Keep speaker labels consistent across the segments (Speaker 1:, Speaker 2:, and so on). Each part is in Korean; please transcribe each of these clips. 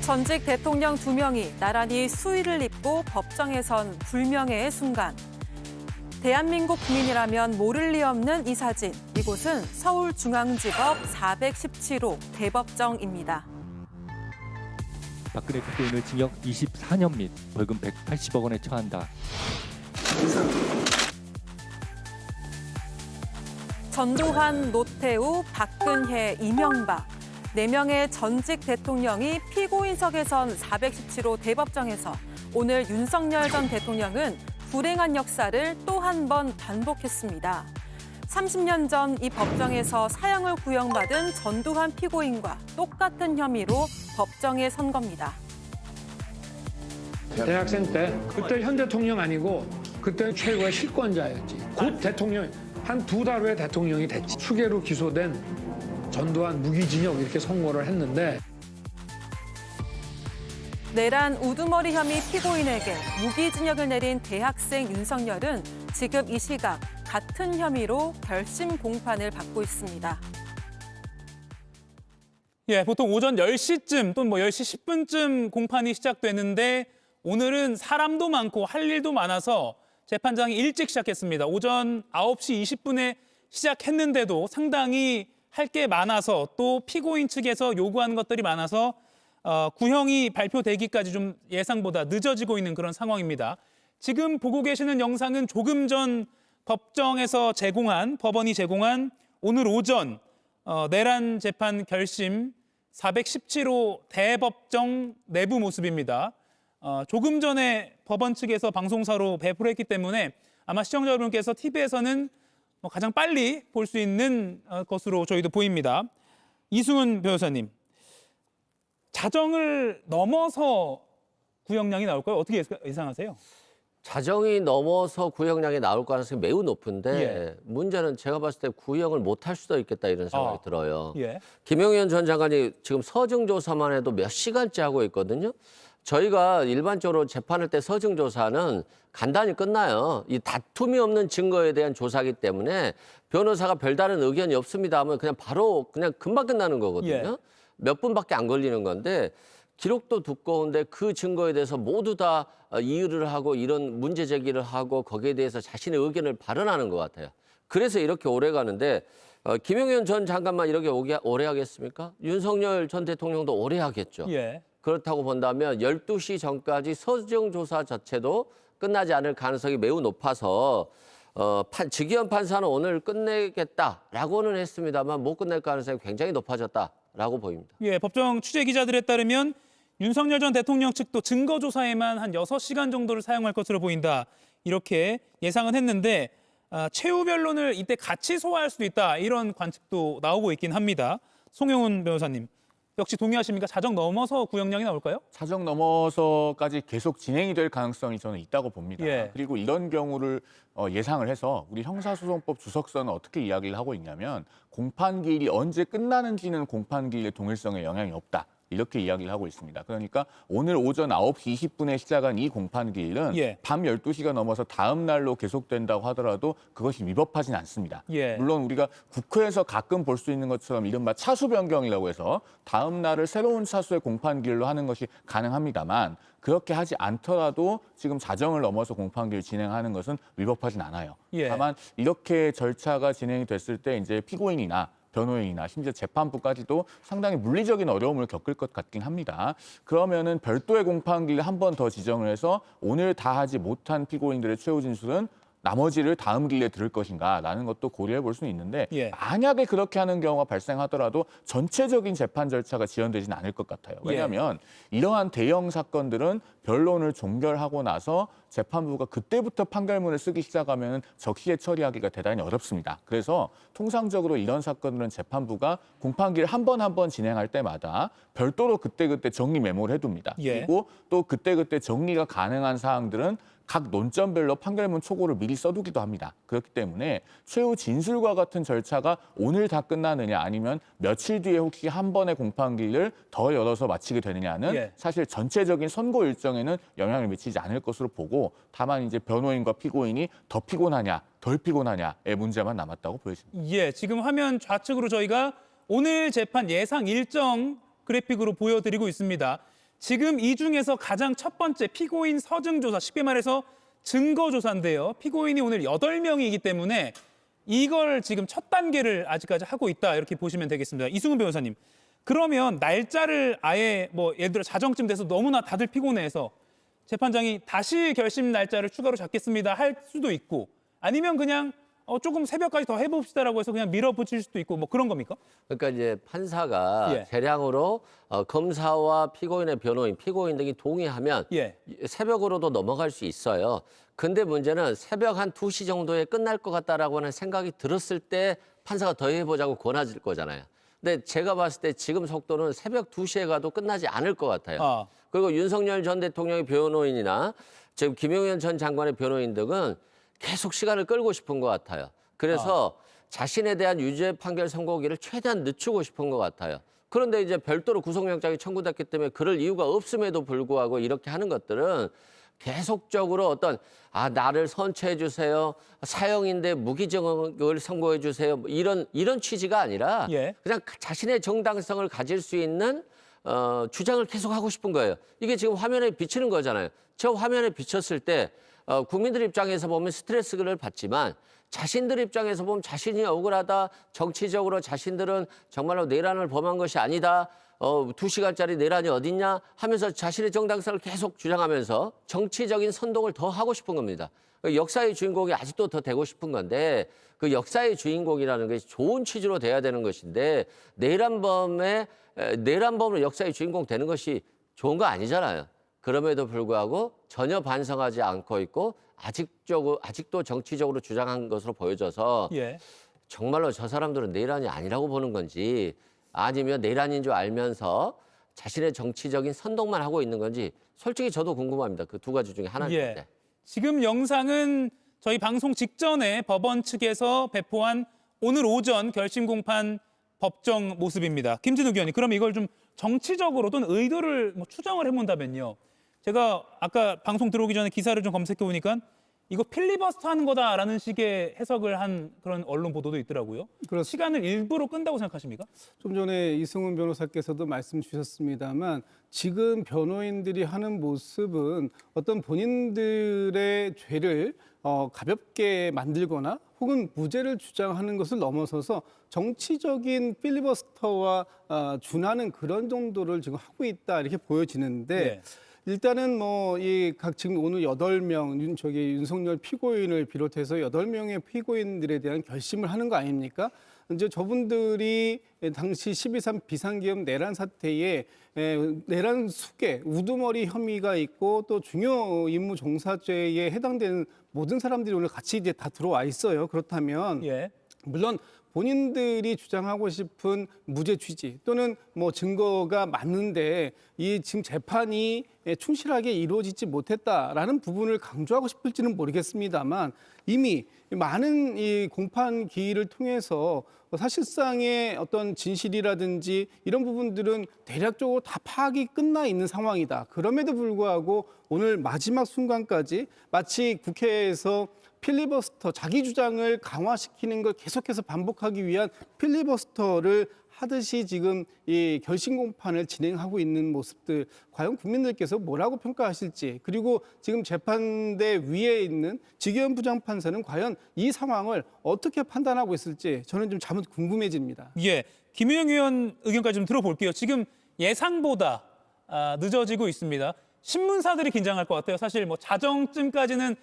Speaker 1: 전직 대통령 2명이 나란히 수의를 입고 법정에 선 불명예의 순간. 대한민국 국민이라면 모를 리 없는 이 사진. 이곳은 서울중앙지법 417호 대법정입니다.
Speaker 2: 박근혜 국회의원을 징역 24년 및 벌금 180억 원에 처한다.
Speaker 1: 전두환, 노태우, 박근혜, 이명박. 4명의 전직 대통령이 피고인석에 선 417호 대법정에서 오늘 윤석열 전 대통령은 불행한 역사를 또 한 번 반복했습니다. 30년 전 이 법정에서 사형을 구형받은 전두환 피고인과 똑같은 혐의로 법정에 선 겁니다.
Speaker 3: 대학생 때 그때 현 대통령 아니고 그때 최고의 실권자였지. 곧 대통령 한 2달 후에 대통령이 됐지. 추계로 기소된 전두환 무기징역 이렇게 선고를 했는데
Speaker 1: 내란 우두머리 혐의 피고인에게 무기징역을 내린 대학생 윤석열은 지금 이 시각 같은 혐의로 결심 공판을 받고 있습니다.
Speaker 4: 예, 보통 오전 10시쯤 또는 10시 10분쯤 공판이 시작되는데 오늘은 사람도 많고 할 일도 많아서 재판장이 일찍 시작했습니다. 오전 9시 20분에 시작했는데도 상당히 할 게 많아서 또 피고인 측에서 요구하는 것들이 많아서 구형이 발표되기까지 좀 예상보다 늦어지고 있는 그런 상황입니다. 지금 보고 계시는 영상은 조금 전 법원이 제공한 오늘 오전 내란 재판 결심 417호 대법정 내부 모습입니다. 조금 전에 법원 측에서 방송사로 배포를 했기 때문에 아마 시청자 여러분께서 TV에서는 가장 빨리 볼 수 있는 것으로 저희도 보입니다. 이승훈 변호사님, 자정을 넘어서 구형량이 나올까요? 어떻게 예상하세요?
Speaker 5: 자정이 넘어서 구형량이 나올 가능성이 매우 높은데 문제는 제가 봤을 때 구형을 못할 수도 있겠다 이런 생각이 들어요. 김용현 전 장관이 지금 서증조사만 해도 몇 시간째 하고 있거든요. 저희가 일반적으로 재판할 때 서증조사는 간단히 끝나요. 이 다툼이 없는 증거에 대한 조사이기 때문에 변호사가 별다른 의견이 없습니다 하면 그냥 바로 그냥 금방 끝나는 거거든요. 몇 분밖에 안 걸리는 건데 기록도 두꺼운데 그 증거에 대해서 모두 다 이의를 하고 이런 문제 제기를 하고 거기에 대해서 자신의 의견을 발언하는 것 같아요. 그래서 이렇게 오래 가는데 김용현 전 장관만 이렇게 오래 하겠습니까? 윤석열 전 대통령도 오래 하겠죠. 그렇다고 본다면 12시 전까지 서증조사 자체도 끝나지 않을 가능성이 매우 높아서 직위원 판사는 오늘 끝내겠다라고는 했습니다만 못 끝낼 가능성이 굉장히 높아졌다라고 보입니다.
Speaker 4: 법정 취재 기자들에 따르면 윤석열 전 대통령 측도 증거 조사에만 한 6시간 정도를 사용할 것으로 보인다. 이렇게 예상은 했는데 최후 변론을 이때 같이 소화할 수도 있다. 이런 관측도 나오고 있긴 합니다. 송영훈 변호사님. 역시 동의하십니까? 자정 넘어서 구형량이 나올까요?
Speaker 6: 자정 넘어서까지 계속 진행이 될 가능성이 저는 있다고 봅니다. 그리고 이런 경우를 예상을 해서 우리 형사소송법 주석서는 어떻게 이야기를 하고 있냐면 공판기일이 언제 끝나는지는 공판기일의 동일성에 영향이 없다. 이렇게 이야기를 하고 있습니다. 그러니까 오늘 오전 9시 20분에 시작한 이 공판기일은 밤 12시가 넘어서 다음 날로 계속된다고 하더라도 그것이 위법하진 않습니다. 물론 우리가 국회에서 가끔 볼 수 있는 것처럼 이른바 차수 변경이라고 해서 다음 날을 새로운 차수의 공판기일로 하는 것이 가능합니다만 그렇게 하지 않더라도 지금 자정을 넘어서 공판기일 진행하는 것은 위법하진 않아요. 다만 이렇게 절차가 진행이 됐을 때 이제 피고인이나 변호인이나 심지어 재판부까지도 상당히 물리적인 어려움을 겪을 것 같긴 합니다. 그러면은 별도의 공판기를 한 번 더 지정을 해서 오늘 다 하지 못한 피고인들의 최후 진술은 나머지를 다음 기일에 들을 것인가라는 것도 고려해 볼 수는 있는데 만약에 그렇게 하는 경우가 발생하더라도 전체적인 재판 절차가 지연되지는 않을 것 같아요. 왜냐하면 이러한 대형 사건들은 변론을 종결하고 나서 재판부가 그때부터 판결문을 쓰기 시작하면 적시에 처리하기가 대단히 어렵습니다. 그래서 통상적으로 이런 사건들은 재판부가 공판기를 한 번 진행할 때마다 별도로 그때그때 정리 메모를 해둡니다. 그리고 또 그때그때 정리가 가능한 사항들은 각 논점별로 판결문 초고를 미리 써두기도 합니다. 그렇기 때문에 최후 진술과 같은 절차가 오늘 다 끝나느냐 아니면 며칠 뒤에 혹시 한 번의 공판기를 더 열어서 마치게 되느냐는 사실 전체적인 선고 일정에는 영향을 미치지 않을 것으로 보고 다만 이제 변호인과 피고인이 더 피곤하냐 덜 피곤하냐의 문제만 남았다고 보여집니다.
Speaker 4: 지금 화면 좌측으로 저희가 오늘 재판 예상 일정 그래픽으로 보여드리고 있습니다. 지금 이 중에서 가장 첫 번째 피고인 서증조사, 쉽게 말해서 증거조사인데요. 피고인이 오늘 8명이기 때문에 이걸 지금 첫 단계를 아직까지 하고 있다 이렇게 보시면 되겠습니다. 이승훈 변호사님, 그러면 날짜를 아예 뭐 예를 들어 자정쯤 돼서 너무나 다들 피곤해서 재판장이 다시 결심 날짜를 추가로 잡겠습니다 할 수도 있고, 아니면 그냥 조금 새벽까지 더 해봅시다라고 해서 그냥 밀어붙일 수도 있고, 뭐 그런 겁니까?
Speaker 5: 그러니까 이제 판사가
Speaker 4: 예.
Speaker 5: 대량으로 검사와 피고인의 변호인, 피고인 등이 동의하면
Speaker 4: 예.
Speaker 5: 새벽으로도 넘어갈 수 있어요. 근데 문제는 새벽 한 2시 정도에 끝날 것 같다라고 하는 생각이 들었을 때 판사가 더 해보자고 권하실 거잖아요. 근데 제가 봤을 때 지금 속도는 새벽 2시에 가도 끝나지 않을 것 같아요. 그리고 윤석열 전 대통령의 변호인이나 지금 김용현 전 장관의 변호인 등은 계속 시간을 끌고 싶은 것 같아요. 그래서 자신에 대한 유죄 판결 선고기를 최대한 늦추고 싶은 것 같아요. 그런데 이제 별도로 구속영장이 청구됐기 때문에 그럴 이유가 없음에도 불구하고 이렇게 하는 것들은 계속적으로 어떤 나를 선처해 주세요, 사형인데 무기징역을 선고해 주세요, 뭐 이런 취지가 아니라 그냥 자신의 정당성을 가질 수 있는 주장을 계속 하고 싶은 거예요. 이게 지금 화면에 비치는 거잖아요. 저 화면에 비쳤을 때 국민들 입장에서 보면 스트레스를 받지만 자신들 입장에서 보면 자신이 억울하다, 정치적으로 자신들은 정말로 내란을 범한 것이 아니다, 2시간짜리 내란이 어딨냐 하면서 자신의 정당성을 계속 주장하면서 정치적인 선동을 더 하고 싶은 겁니다. 역사의 주인공이 아직도 더 되고 싶은 건데, 그 역사의 주인공이라는 것이 좋은 취지로 돼야 되는 것인데 내란범으로 역사의 주인공 되는 것이 좋은 거 아니잖아요. 그럼에도 불구하고 전혀 반성하지 않고 있고 아직도 정치적으로 주장한 것으로 보여져서 정말로 저 사람들은 내란이 아니라고 보는 건지, 아니면 내란인 줄 알면서 자신의 정치적인 선동만 하고 있는 건지 솔직히 저도 궁금합니다. 그 두 가지 중에 하나인데.
Speaker 4: 지금 영상은 저희 방송 직전에 법원 측에서 배포한 오늘 오전 결심 공판 법정 모습입니다. 김진욱 의원님, 그럼 이걸 좀 정치적으로 또는 의도를 뭐 추정을 해본다면요. 제가 아까 방송 들어오기 전에 기사를 좀 검색해 보니까 이거 필리버스터 하는 거다라는 식의 해석을 한 그런 언론 보도도 있더라고요. 시간을 일부러 끈다고 생각하십니까?
Speaker 7: 좀 전에 이승훈 변호사께서도 말씀 주셨습니다만 지금 변호인들이 하는 모습은 어떤 본인들의 죄를 가볍게 만들거나 혹은 무죄를 주장하는 것을 넘어서서 정치적인 필리버스터와 준하는 그런 정도를 지금 하고 있다 이렇게 보여지는데 일단은 뭐 이 각 지금 오늘 8명 윤석열 피고인을 비롯해서 8명의 피고인들에 대한 결심을 하는 거 아닙니까? 이제 저분들이 당시 12.3 비상계엄 내란 사태에 내란 수괴, 우두머리 혐의가 있고 또 중요 임무 종사죄에 해당되는 모든 사람들이 오늘 같이 이제 다 들어와 있어요. 그렇다면 물론 본인들이 주장하고 싶은 무죄 취지 또는 뭐 증거가 맞는데 이 지금 재판이 충실하게 이루어지지 못했다라는 부분을 강조하고 싶을지는 모르겠습니다만 이미 많은 이 공판 기일을 통해서 사실상의 어떤 진실이라든지 이런 부분들은 대략적으로 다 파악이 끝나 있는 상황이다. 그럼에도 불구하고 오늘 마지막 순간까지 마치 국회에서 필리버스터, 자기 주장을 강화시키는 걸 계속해서 반복하기 위한 필리버스터를 하듯이 지금 이 결심 공판을 진행하고 있는 모습들, 과연 국민들께서 뭐라고 평가하실지, 그리고 지금 재판대 위에 있는 지기현 부장판사는 과연 이 상황을 어떻게 판단하고 있을지 저는 좀 자칫 궁금해집니다.
Speaker 4: 김윤영 의원 의견까지 좀 들어볼게요. 지금 예상보다 늦어지고 있습니다. 신문사들이 긴장할 것 같아요. 사실 뭐 자정쯤까지는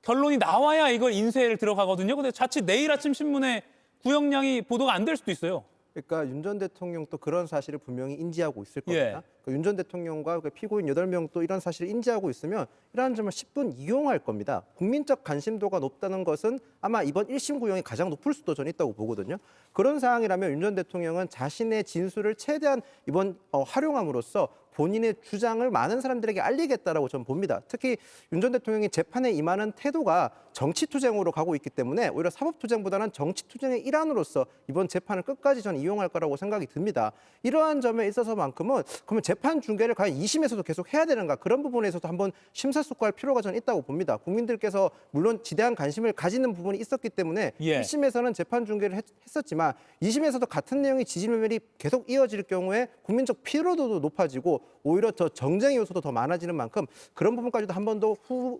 Speaker 4: 결론이 나와야 이걸 인쇄를 들어가거든요. 근데 자칫 내일 아침 신문에 구형량이 보도가 안 될 수도 있어요.
Speaker 8: 그러니까 윤 전 대통령도 그런 사실을 분명히 인지하고 있을 겁니다. 윤 전 대통령과 피고인 8명도 이런 사실을 인지하고 있으면 이러한 점을 10분 이용할 겁니다. 국민적 관심도가 높다는 것은 아마 이번 1심 구형이 가장 높을 수도 저는 있다고 보거든요. 그런 상황이라면 윤 전 대통령은 자신의 진술을 최대한 이번 활용함으로써 본인의 주장을 많은 사람들에게 알리겠다라고 저는 봅니다. 특히 윤 전 대통령이 재판에 임하는 태도가 정치투쟁으로 가고 있기 때문에 오히려 사법투쟁보다는 정치투쟁의 일환으로서 이번 재판을 끝까지 저는 이용할 거라고 생각이 듭니다. 이러한 점에 있어서만큼은 그러면 재판 중계를 과연 2심에서도 계속 해야 되는가, 그런 부분에서도 한번 심사숙고할 필요가 저는 있다고 봅니다. 국민들께서 물론 지대한 관심을 가지는 부분이 있었기 때문에 1심에서는 재판 중계를 했었지만 2심에서도 같은 내용의 지지면밀이 계속 이어질 경우에 국민적 피로도도 높아지고 오히려 더 정쟁 요소도 더 많아지는 만큼 그런 부분까지도 한 번 더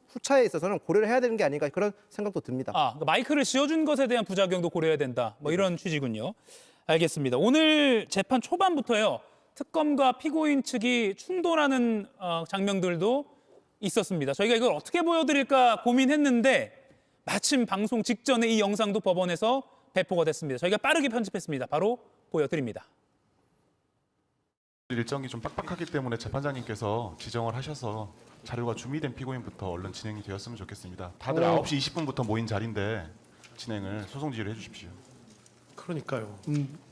Speaker 8: 후차에 있어서는 고려를 해야 되는 게 아닌가 그런 생각도 듭니다.
Speaker 4: 그러니까 마이크를 씌워준 것에 대한 부작용도 고려해야 된다. 뭐 이런 취지군요. 알겠습니다. 오늘 재판 초반부터요. 특검과 피고인 측이 충돌하는 장면들도 있었습니다. 저희가 이걸 어떻게 보여드릴까 고민했는데 마침 방송 직전에 이 영상도 법원에서 배포가 됐습니다. 저희가 빠르게 편집했습니다. 바로 보여드립니다.
Speaker 9: 일정이 좀 빡빡하기 때문에 재판장님께서 지정을 하셔서 자료가 준비된 피고인부터 얼른 진행이 되었으면 좋겠습니다. 다들 9시 20분부터 모인 자리인데 진행을 소송 지휘를 해주십시오.
Speaker 10: 그러니까요.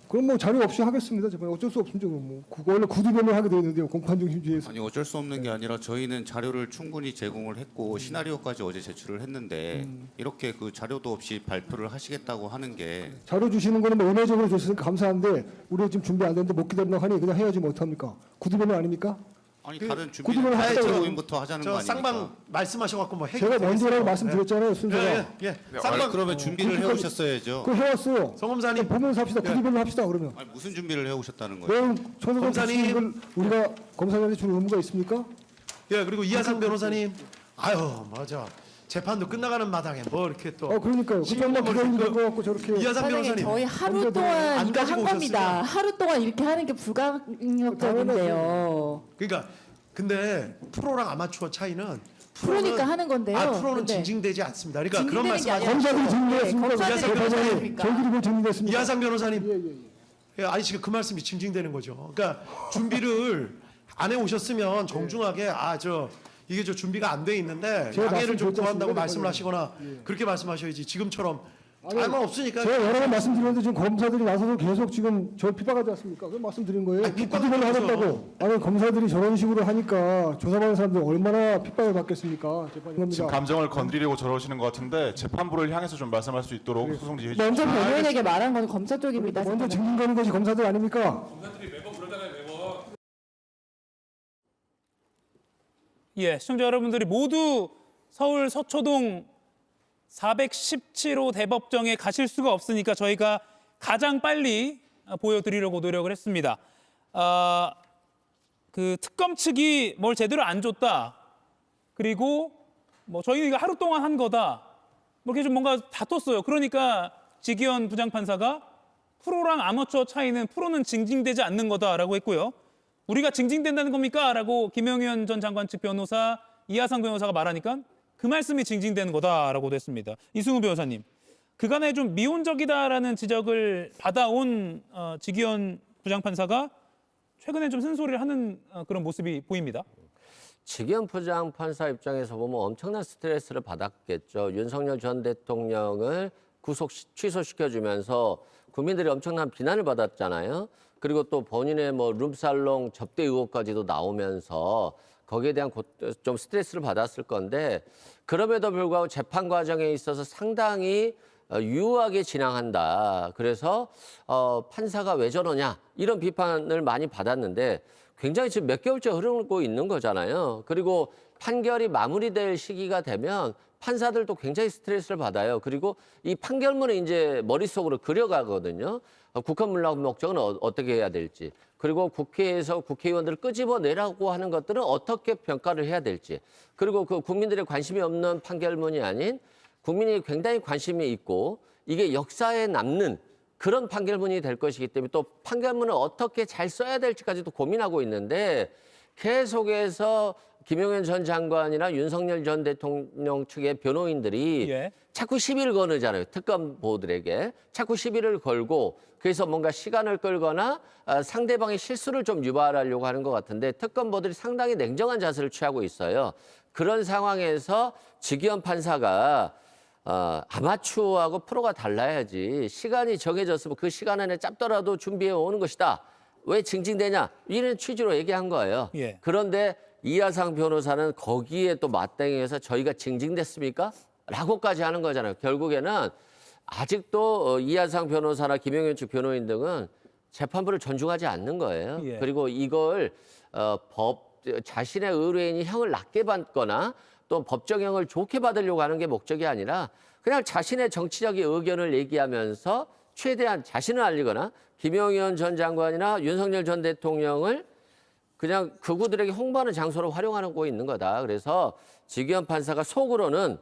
Speaker 10: 그럼 뭐 자료 없이 하겠습니다. 어쩔 수 없습니다. 뭐 원래 구두변을 하게 되어 있는데요. 공판중심주의에서.
Speaker 11: 아니 어쩔 수 없는 게 아니라 저희는 자료를 충분히 제공을 했고 시나리오까지 어제 제출을 했는데 이렇게 그 자료도 없이 발표를 하시겠다고 하는 게
Speaker 10: 자료 주시는 거는 뭐 은혜적으로 주셨으니까 감사한데 우리가 지금 준비 안 됐는데 못 기다린다고 하니 그냥 해야지 뭐 어떡합니까? 구두변호 아닙니까?
Speaker 11: 아니 다른
Speaker 10: 구두변을
Speaker 11: 준비는
Speaker 10: 하겠다고
Speaker 11: 피고인부터 하자는 거 아닙니까?
Speaker 12: 쌍방 말씀하셔갖고 뭐
Speaker 10: 제가 먼저라고 말씀드렸잖아요. 순서가.
Speaker 12: 쌍방
Speaker 11: 그러면 준비를 해오셨어야죠.
Speaker 10: 그거 해왔어요.
Speaker 12: 성검사님
Speaker 10: 보면서 합시다. 구두변호 합시다 그러면.
Speaker 11: 아니, 무슨 준비를 해오셨다는 거예요?
Speaker 10: 왜
Speaker 12: 검사님.
Speaker 10: 걸 우리가 검사장한테 주는 의무가 있습니까?
Speaker 12: 예 그리고 이하상 변호사님 아유 맞아 재판도 끝나가는 마당에 뭐 이렇게 또
Speaker 10: 그러니까요. 그것만 기다리면 될 것 같고 저렇게.
Speaker 12: 이하상 변호사님
Speaker 13: 저희 하루 동안
Speaker 12: 안
Speaker 13: 이거
Speaker 12: 가지고
Speaker 13: 한 겁니다.
Speaker 12: 오셨으면.
Speaker 13: 하루 동안 이렇게 하는 게 불가항력적인데요.
Speaker 12: 그러니까 근데 프로랑 아마추어 차이는
Speaker 13: 프로니까 하는 건데요.
Speaker 12: 프로는
Speaker 13: 근데
Speaker 12: 징징대지 않습니다. 그러니까 그런
Speaker 13: 징징대는 게
Speaker 12: 말씀
Speaker 13: 아니라
Speaker 10: 검사들이 증명했습니까?
Speaker 13: 검사들이
Speaker 10: 검사장님,
Speaker 13: 증명했습니까?
Speaker 10: 저희들이 뭘 증명했습니까?
Speaker 12: 이하상 변호사님 아니 지금 그 말씀이 징징대는 거죠. 그러니까 준비를 안 해 오셨으면 정중하게 이게 저 준비가 안 돼 있는데
Speaker 10: 제가
Speaker 12: 양해를 좀
Speaker 10: 말씀
Speaker 12: 구한다고
Speaker 10: 드렸잖아요.
Speaker 12: 말씀을 하시거나 그렇게 말씀하셔야지 지금처럼 알만 없으니까
Speaker 10: 제가 여러 번 말씀드렸는데 지금 검사들이 나서서 계속 지금 저 핍박하지 않습니까? 그 말씀드린 거예요.
Speaker 12: 아니, 핍박을
Speaker 10: 구두변을
Speaker 12: 하면서.
Speaker 10: 하겠다고. 아니 검사들이 저런 식으로 하니까 조사받는 사람들 얼마나 핍박을 받겠습니까?
Speaker 9: 지금
Speaker 10: 재판입니다.
Speaker 9: 감정을 건드리려고 저러시는 것 같은데 재판부를 향해서 좀 말씀할 수 있도록 소송 지휘해 주십시오.
Speaker 13: 먼저 변호인에게 말한 건 검사 쪽입니다.
Speaker 10: 먼저 증인 가는 것이 검사들 아닙니까?
Speaker 4: 예, 시청자 여러분들이 모두 서울 서초동 417호 대법정에 가실 수가 없으니까 저희가 가장 빨리 보여드리려고 노력을 했습니다. 그 특검 측이 뭘 제대로 안 줬다. 그리고 뭐 저희가 이거 하루 동안 한 거다. 뭐 이렇게 좀 뭔가 다퉜어요. 그러니까 지기현 부장판사가 프로랑 아마추어 차이는 프로는 징징대지 않는 거다라고 했고요. 우리가 징징댄다는 겁니까? 라고 김영현 전 장관 측 변호사, 이하상 변호사가 말하니까 그 말씀이 징징대는 거다라고도 했습니다. 이승우 변호사님, 그간에 좀 미온적이다라는 지적을 받아온 지기현 부장판사가 최근에 좀 쓴소리를 하는 그런 모습이 보입니다.
Speaker 5: 지기현 부장판사 입장에서 보면 엄청난 스트레스를 받았겠죠. 윤석열 전 대통령을 취소시켜주면서 국민들이 엄청난 비난을 받았잖아요. 그리고 또 본인의 뭐 룸살롱 접대 의혹까지도 나오면서 거기에 대한 좀 스트레스를 받았을 건데 그럼에도 불구하고 재판 과정에 있어서 상당히 유효하게 진행한다. 그래서 판사가 왜 저러냐 이런 비판을 많이 받았는데 굉장히 지금 몇 개월째 흐르고 있는 거잖아요. 그리고 판결이 마무리될 시기가 되면 판사들도 굉장히 스트레스를 받아요. 그리고 이 판결문을 이제 머릿속으로 그려가거든요. 국헌문락 목적은 어떻게 해야 될지, 그리고 국회에서 국회의원들을 끄집어내라고 하는 것들은 어떻게 평가를 해야 될지, 그리고 그 국민들의 관심이 없는 판결문이 아닌 국민이 굉장히 관심이 있고 이게 역사에 남는 그런 판결문이 될 것이기 때문에 또 판결문을 어떻게 잘 써야 될지까지도 고민하고 있는데 계속해서 김용현 전 장관이나 윤석열 전 대통령 측의 변호인들이 자꾸 시비를 거느잖아요. 특검 보들에게. 자꾸 시비를 걸고 그래서 뭔가 시간을 끌거나 상대방의 실수를 좀 유발하려고 하는 것 같은데 특검보들이 상당히 냉정한 자세를 취하고 있어요. 그런 상황에서 지기현 판사가 아마추어하고 프로가 달라야지. 시간이 정해졌으면 그 시간 안에 짧더라도 준비해 오는 것이다. 왜 징징대냐? 이런 취지로 얘기한 거예요. 그런데 이하상 변호사는 거기에 또 맞대응해서 저희가 징징댔습니까? 라고까지 하는 거잖아요. 결국에는 아직도 이하상 변호사나 김용현 측 변호인 등은 재판부를 존중하지 않는 거예요. 그리고 이걸 자신의 의뢰인이 형을 낮게 받거나 또 법정형을 좋게 받으려고 하는 게 목적이 아니라 그냥 자신의 정치적인 의견을 얘기하면서 최대한 자신을 알리거나 김용현 전 장관이나 윤석열 전 대통령을 그냥 극우들에게 홍보하는 장소로 활용하고 있는 거다. 그래서 지기현 판사가 속으로는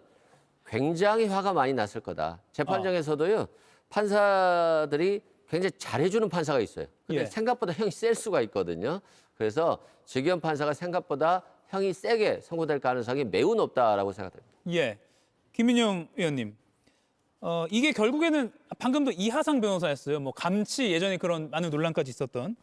Speaker 5: 굉장히 화가 많이 났을 거다. 재판장에서도요, 판사들이 굉장히 잘해주는 판사가 있어요. 근데 생각보다 형이 셀 수가 있거든요. 그래서 지기현 판사가 생각보다 형이 세게 선고될 가능성이 매우 높다라고 생각됩니다.
Speaker 4: 예, 김민영 의원님. 이게 결국에는 방금도 이하상 변호사였어요. 뭐 감치 예전에 그런 많은 논란까지 있었던.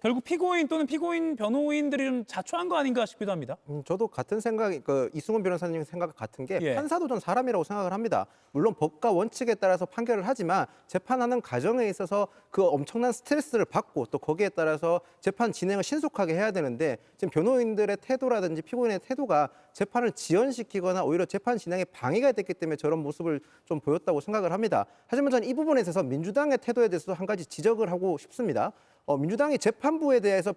Speaker 4: 결국 피고인 또는 피고인 변호인들이 좀 자초한 거 아닌가 싶기도 합니다.
Speaker 8: 저도 같은 생각이 이승훈 변호사님 생각 같은 게
Speaker 4: 예.
Speaker 8: 판사도 전 사람이라고 생각을 합니다. 물론 법과 원칙에 따라서 판결을 하지만 재판하는 과정에 있어서 그 엄청난 스트레스를 받고 또 거기에 따라서 재판 진행을 신속하게 해야 되는데 지금 변호인들의 태도라든지 피고인의 태도가 재판을 지연시키거나 오히려 재판 진행에 방해가 됐기 때문에 저런 모습을 좀 보였다고 생각을 합니다. 하지만 저는 이 부분에 대해서 민주당의 태도에 대해서도 한 가지 지적을 하고 싶습니다. 민주당이 재판부에 대해서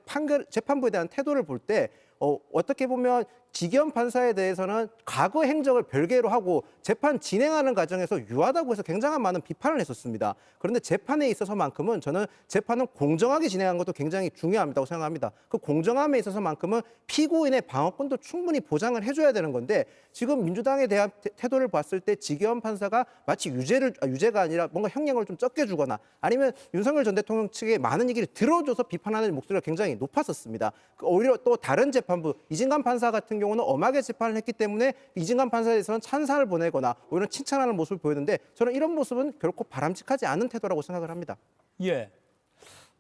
Speaker 8: 재판부에 대한 태도를 볼 때 어떻게 보면 지기현 판사에 대해서는 과거 행적을 별개로 하고 재판 진행하는 과정에서 유하다고 해서 굉장한 많은 비판을 했었습니다. 그런데 재판에 있어서만큼은 저는 재판은 공정하게 진행한 것도 굉장히 중요합니다고 생각합니다. 그 공정함에 있어서만큼은 피고인의 방어권도 충분히 보장을 해줘야 되는 건데 지금 민주당에 대한 태도를 봤을 때 지기현 판사가 마치 유죄가 아니라 뭔가 형량을 좀 적게 주거나 아니면 윤석열 전 대통령 측에 많은 얘기를 들어줘서 비판하는 목소리가 굉장히 높았었습니다. 오히려 또 다른 재판부 이진관 판사 같은 경우는 엄하게 재판을 했기 때문에 이진관 판사에 대해서는 찬사를 보내거나 오히려 칭찬하는 모습을 보였는데 저는 이런 모습은 결코 바람직하지 않은 태도라고 생각을 합니다.
Speaker 4: 예.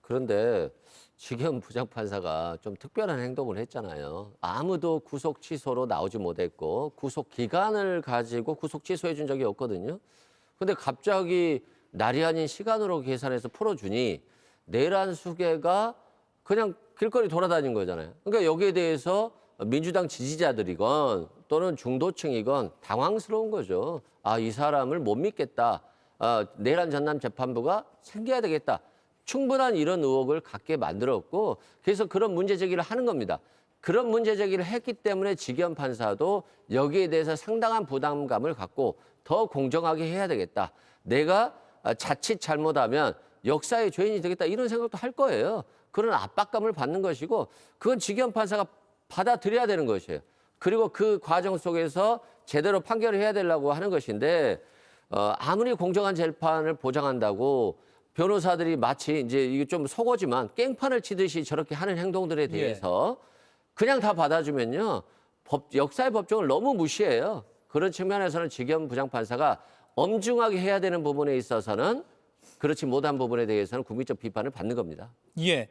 Speaker 5: 그런데 지기현 부장판사가 좀 특별한 행동을 했잖아요. 아무도 구속 취소로 나오지 못했고 구속 기간을 가지고 구속 취소해 준 적이 없거든요. 근데 갑자기 날이 아닌 시간으로 계산해서 풀어주니 내란 수개가 그냥 길거리 돌아다닌 거잖아요. 그러니까 여기에 대해서 민주당 지지자들이건 또는 중도층이건 당황스러운 거죠. 아, 이 사람을 못 믿겠다. 내란 전남 재판부가 생겨야 되겠다. 충분한 이런 의혹을 갖게 만들었고 그래서 그런 문제 제기를 하는 겁니다. 그런 문제 제기를 했기 때문에 지기현 판사도 여기에 대해서 상당한 부담감을 갖고 더 공정하게 해야 되겠다. 내가 자칫 잘못하면 역사의 죄인이 되겠다 이런 생각도 할 거예요. 그런 압박감을 받는 것이고 그건 지기현 판사가 받아들여야 되는 것이에요. 그리고 그 과정 속에서 제대로 판결을 해야 되려고 하는 것인데 아무리 공정한 재판을 보장한다고 변호사들이 마치 이제 이게 좀 속어지만 깽판을 치듯이 저렇게 하는 행동들에 대해서 그냥 다 받아주면요. 역사의 법정을 너무 무시해요. 그런 측면에서는 지기현 부장판사가 엄중하게 해야 되는 부분에 있어서는 그렇지 못한 부분에 대해서는 국민적 비판을 받는 겁니다.
Speaker 4: 예.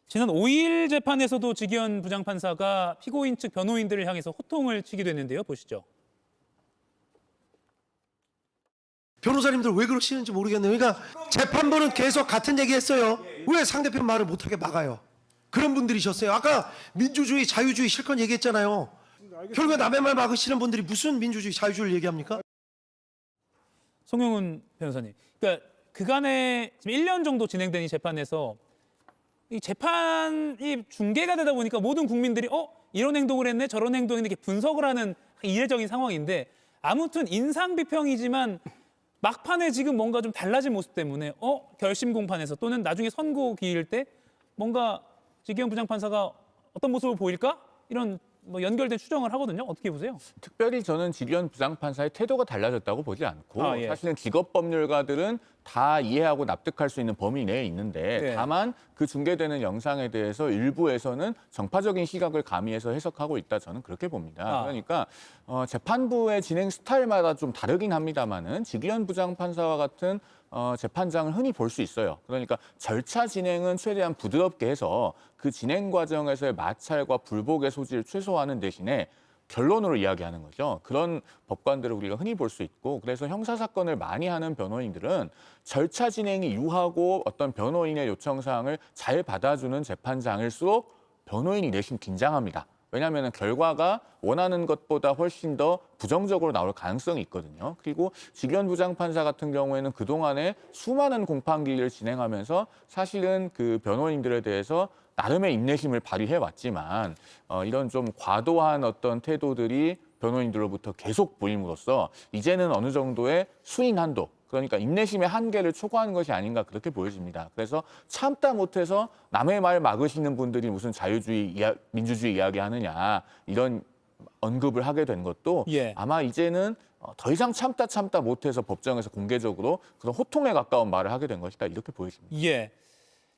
Speaker 4: 지난 5일 재판에서도 지기현 부장판사가 피고인 측 변호인들을 향해서 호통을 치기도 했는데요. 보시죠.
Speaker 12: 변호사님들 왜 그러시는지 모르겠네요. 그러니까 재판부는 계속 같은 얘기했어요. 왜 상대편 말을 못하게 막아요? 그런 분들이셨어요. 아까 민주주의, 자유주의 실컷 얘기했잖아요. 결국에 남의 말 막으시는 분들이 무슨 민주주의, 자유주의를 얘기합니까?
Speaker 4: 송영훈 변호사님. 그러니까 그간에 지금 1년 정도 진행된 이 재판에서 이 재판이 중계가 되다 보니까 모든 국민들이 이런 행동을 했네, 저런 행동을 했네 이렇게 분석을 하는 이례적인 상황인데 아무튼 인상 비평이지만 막판에 지금 뭔가 좀 달라진 모습 때문에 결심 공판에서 또는 나중에 선고 기일 때 뭔가 지기현 부장판사가 어떤 모습을 보일까? 이런 뭐 연결된 추정을 하거든요. 어떻게 보세요?
Speaker 6: 특별히 저는 지기현 부장판사의 태도가 달라졌다고 보지 않고 사실은 직업법률가들은 다 이해하고 납득할 수 있는 범위 내에 있는데 다만 그 중계되는 영상에 대해서 일부에서는 정파적인 시각을 가미해서 해석하고 있다 저는 그렇게 봅니다. 그러니까 재판부의 진행 스타일마다 좀 다르긴 합니다만은 지기현 부장판사와 같은 재판장을 흔히 볼 수 있어요. 그러니까 절차 진행은 최대한 부드럽게 해서 그 진행 과정에서의 마찰과 불복의 소지를 최소화하는 대신에 결론으로 이야기하는 거죠. 그런 법관들을 우리가 흔히 볼 수 있고 그래서 형사사건을 많이 하는 변호인들은 절차 진행이 유하고 어떤 변호인의 요청사항을 잘 받아주는 재판장일수록 변호인이 내심 긴장합니다. 왜냐하면 결과가 원하는 것보다 훨씬 더 부정적으로 나올 가능성이 있거든요. 그리고 지기현 부장판사 같은 경우에는 그동안에 수많은 공판기일을 진행하면서 사실은 그 변호인들에 대해서 나름의 인내심을 발휘해왔지만 이런 좀 과도한 어떤 태도들이 변호인들로부터 계속 보임으로써 이제는 어느 정도의 수인 한도 그러니까 인내심의 한계를 초과하는 것이 아닌가 그렇게 보여집니다. 그래서 참다 못해서 남의 말 막으시는 분들이 무슨 자유주의, 민주주의 이야기하느냐 이런 언급을 하게 된 것도 아마 이제는 더 이상 참다 못해서 법정에서 공개적으로 그런 호통에 가까운 말을 하게 된 것이다 이렇게 보여집니다.
Speaker 4: 예.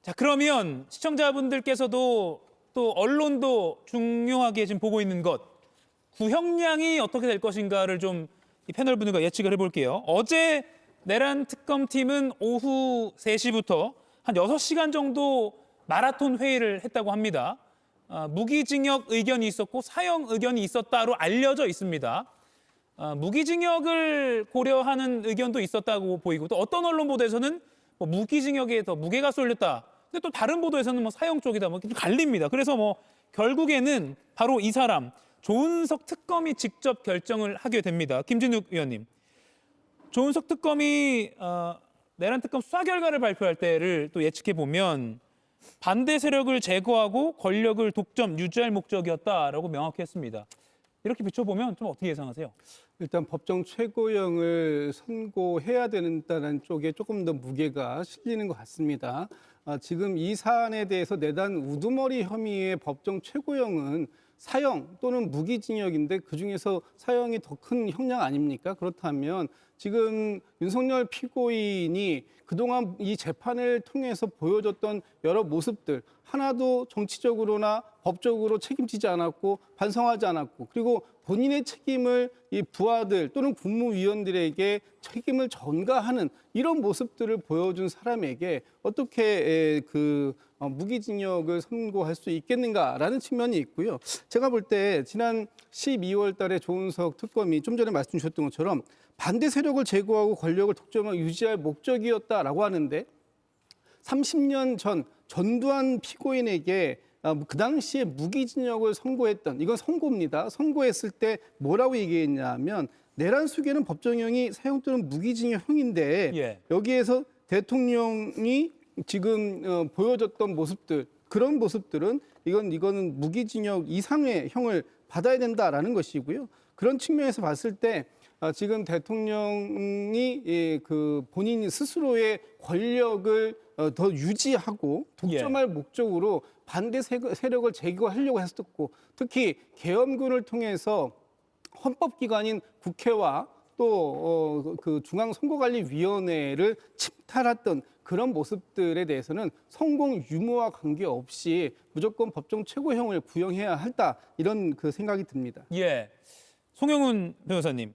Speaker 4: 자, 그러면 시청자분들께서도 또 언론도 중요하게 지금 보고 있는 것, 구형량이 어떻게 될 것인가를 좀 이 패널 분들과 예측을 해볼게요. 어제 내란 특검팀은 오후 3시부터 한 6시간 정도 마라톤 회의를 했다고 합니다. 무기징역 의견이 있었고 사형 의견이 있었다로 알려져 있습니다. 무기징역을 고려하는 의견도 있었다고 보이고 또 어떤 언론 보도에서는 뭐 무기징역에 더 무게가 쏠렸다. 근데 또 다른 보도에서는 뭐 사형 쪽이다. 뭐 갈립니다. 그래서 뭐 결국에는 바로 이 사람 조은석 특검이 직접 결정을 하게 됩니다. 김진욱 의원님, 조은석 특검이 내란 특검 수사 결과를 발표할 때를 또 예측해 보면 반대 세력을 제거하고 권력을 독점 유지할 목적이었다라고 명확히 했습니다. 이렇게 비춰보면 좀 어떻게 예상하세요?
Speaker 7: 일단 법정 최고형을 선고해야 된다는 쪽에 조금 더 무게가 실리는 것 같습니다. 지금 이 사안에 대해서 내단 우두머리 혐의의 법정 최고형은 사형 또는 무기징역인데 그중에서 사형이 더 큰 형량 아닙니까? 그렇다면 지금 윤석열 피고인이 그동안 이 재판을 통해서 보여줬던 여러 모습들 하나도 정치적으로나 법적으로 책임지지 않았고 반성하지 않았고 그리고 본인의 책임을 이 부하들 또는 국무위원들에게 책임을 전가하는 이런 모습들을 보여준 사람에게 어떻게 무기징역을 선고할 수 있겠는가라는 측면이 있고요. 제가 볼 때 지난 12월 달에 조은석 특검이 좀 전에 말씀 주셨던 것처럼 반대 세력을 제거하고 권력을 독점하고 유지할 목적이었다라고 하는데 30년 전 전두환 피고인에게 그 당시에 무기징역을 선고했던 이건 선고입니다. 선고했을 때 뭐라고 얘기했냐면 내란 수계는 법정형이 사형 또는 무기징역형인데 여기에서 대통령이 지금 보여줬던 모습들 그런 모습들은 이거는 무기징역 이상의 형을 받아야 된다라는 것이고요. 그런 측면에서 봤을 때 지금 대통령이 본인 스스로의 권력을 더 유지하고 독점할 목적으로 반대 세력을 제거하려고 했었고 특히 계엄군을 통해서 헌법기관인 국회와 또 중앙선거관리위원회를 침탈했던 그런 모습들에 대해서는 성공 유무와 관계없이 무조건 법정 최고형을 구형해야 한다 이런 생각이 듭니다.
Speaker 4: 예, 송영훈 변호사님,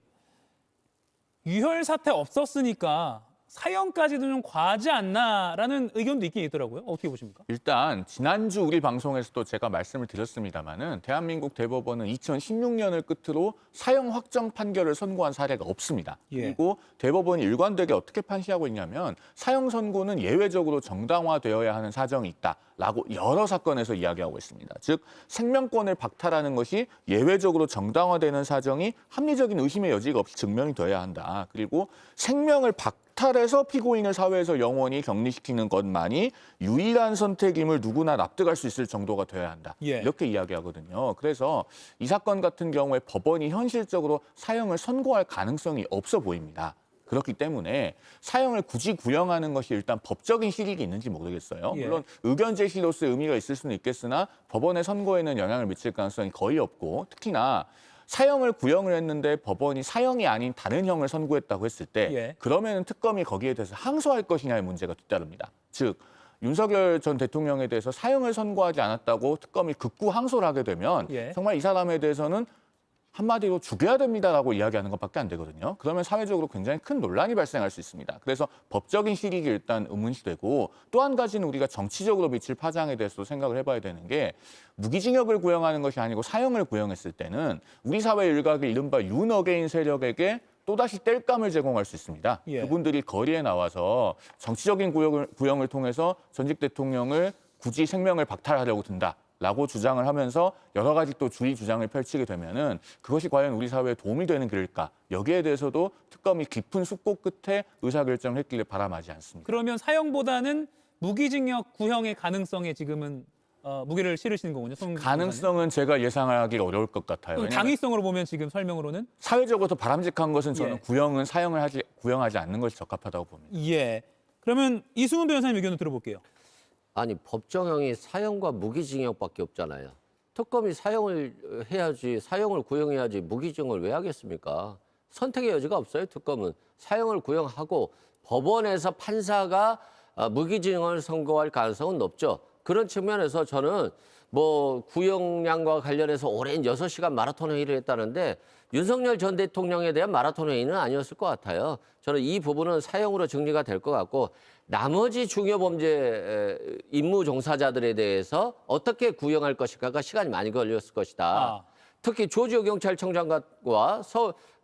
Speaker 4: 유혈 사태 없었으니까 사형까지도 좀 과하지 않나라는 의견도 있긴 있더라고요. 어떻게 보십니까?
Speaker 6: 일단 지난주 우리 방송에서도 제가 말씀을 드렸습니다마는 대한민국 대법원은 2016년을 끝으로 사형 확정 판결을 선고한 사례가 없습니다. 그리고 대법원이 일관되게 어떻게 판시하고 있냐면 사형 선고는 예외적으로 정당화되어야 하는 사정이 있다라고 여러 사건에서 이야기하고 있습니다. 즉 생명권을 박탈하는 것이 예외적으로 정당화되는 사정이 합리적인 의심의 여지가 없이 증명이 되어야 한다. 그리고 생명을 박탈해서 피고인을 사회에서 영원히 격리시키는 것만이 유일한 선택임을 누구나 납득할 수 있을 정도가 되어야 한다. 이렇게 이야기하거든요. 그래서 이 사건 같은 경우에 법원이 현실적으로 사형을 선고할 가능성이 없어 보입니다. 그렇기 때문에 사형을 굳이 구형하는 것이 일단 법적인 실익이 있는지 모르겠어요. 물론 의견 제시로서의 의미가 있을 수는 있겠으나 법원의 선고에는 영향을 미칠 가능성이 거의 없고 특히나 사형을 구형을 했는데 법원이 사형이 아닌 다른 형을 선고했다고 했을 때 그러면 특검이 거기에 대해서 항소할 것이냐의 문제가 뒤따릅니다. 즉 윤석열 전 대통령에 대해서 사형을 선고하지 않았다고 특검이 극구 항소를 하게 되면 정말 이 사람에 대해서는 한마디로 죽여야 됩니다라고 이야기하는 것밖에 안 되거든요. 그러면 사회적으로 굉장히 큰 논란이 발생할 수 있습니다. 그래서 법적인 실익이 일단 의문시되고 또 한 가지는 우리가 정치적으로 미칠 파장에 대해서도 생각을 해봐야 되는 게 무기징역을 구형하는 것이 아니고 사형을 구형했을 때는 우리 사회 일각의 이른바 윤어게인 세력에게 또다시 땔감을 제공할 수 있습니다. 그분들이 거리에 나와서 정치적인 구형을 통해서 전직 대통령을 굳이 생명을 박탈하려고 든다. 라고 주장을 하면서 여러 가지 또 주의 주장을 펼치게 되면은 그것이 과연 우리 사회에 도움이 되는 길일까? 여기에 대해서도 특검이 깊은 숙고 끝에 의사결정을 했기를 바람하지 않습니다.
Speaker 4: 그러면 사형보다는 무기징역 구형의 가능성에 지금은 무게를 실으시는 거군요.
Speaker 6: 가능성은 제가 예상하기 어려울 것 같아요.
Speaker 4: 그럼 당위성으로 보면 지금 설명으로는
Speaker 6: 사회적으로 바람직한 것은 저는
Speaker 4: 예.
Speaker 6: 구형하지 않는 것이 적합하다고 봅니다.
Speaker 4: 예. 그러면 이승훈 변호사님 의견을 들어볼게요.
Speaker 5: 아니 법정형이 사형과 무기징역밖에 없잖아요. 특검이 사형을 해야지, 사형을 구형해야지 무기징역을 왜 하겠습니까? 선택의 여지가 없어요. 특검은 사형을 구형하고 법원에서 판사가 무기징역을 선고할 가능성은 높죠. 그런 측면에서 저는 뭐 구형량과 관련해서 오랜 6시간 마라톤 회의를 했다는데 윤석열 전 대통령에 대한 마라톤 회의는 아니었을 것 같아요. 저는 이 부분은 사형으로 정리가 될 것 같고 나머지 중요범죄 임무 종사자들에 대해서 어떻게 구형할 것인가가 시간이 많이 걸렸을 것이다. 특히 조지호 경찰청장과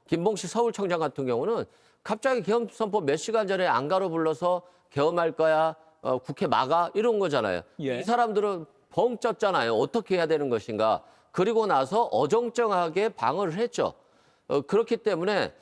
Speaker 5: 김봉식 서울청장 같은 경우는 갑자기 계엄 선포 몇 시간 전에 안가로 불러서 계엄할 거야, 국회 막아 이런 거잖아요.
Speaker 4: 예.
Speaker 5: 이 사람들은 벙 쪘잖아요. 어떻게 해야 되는 것인가. 그리고 나서 어정쩡하게 방어를 했죠. 그렇기 때문에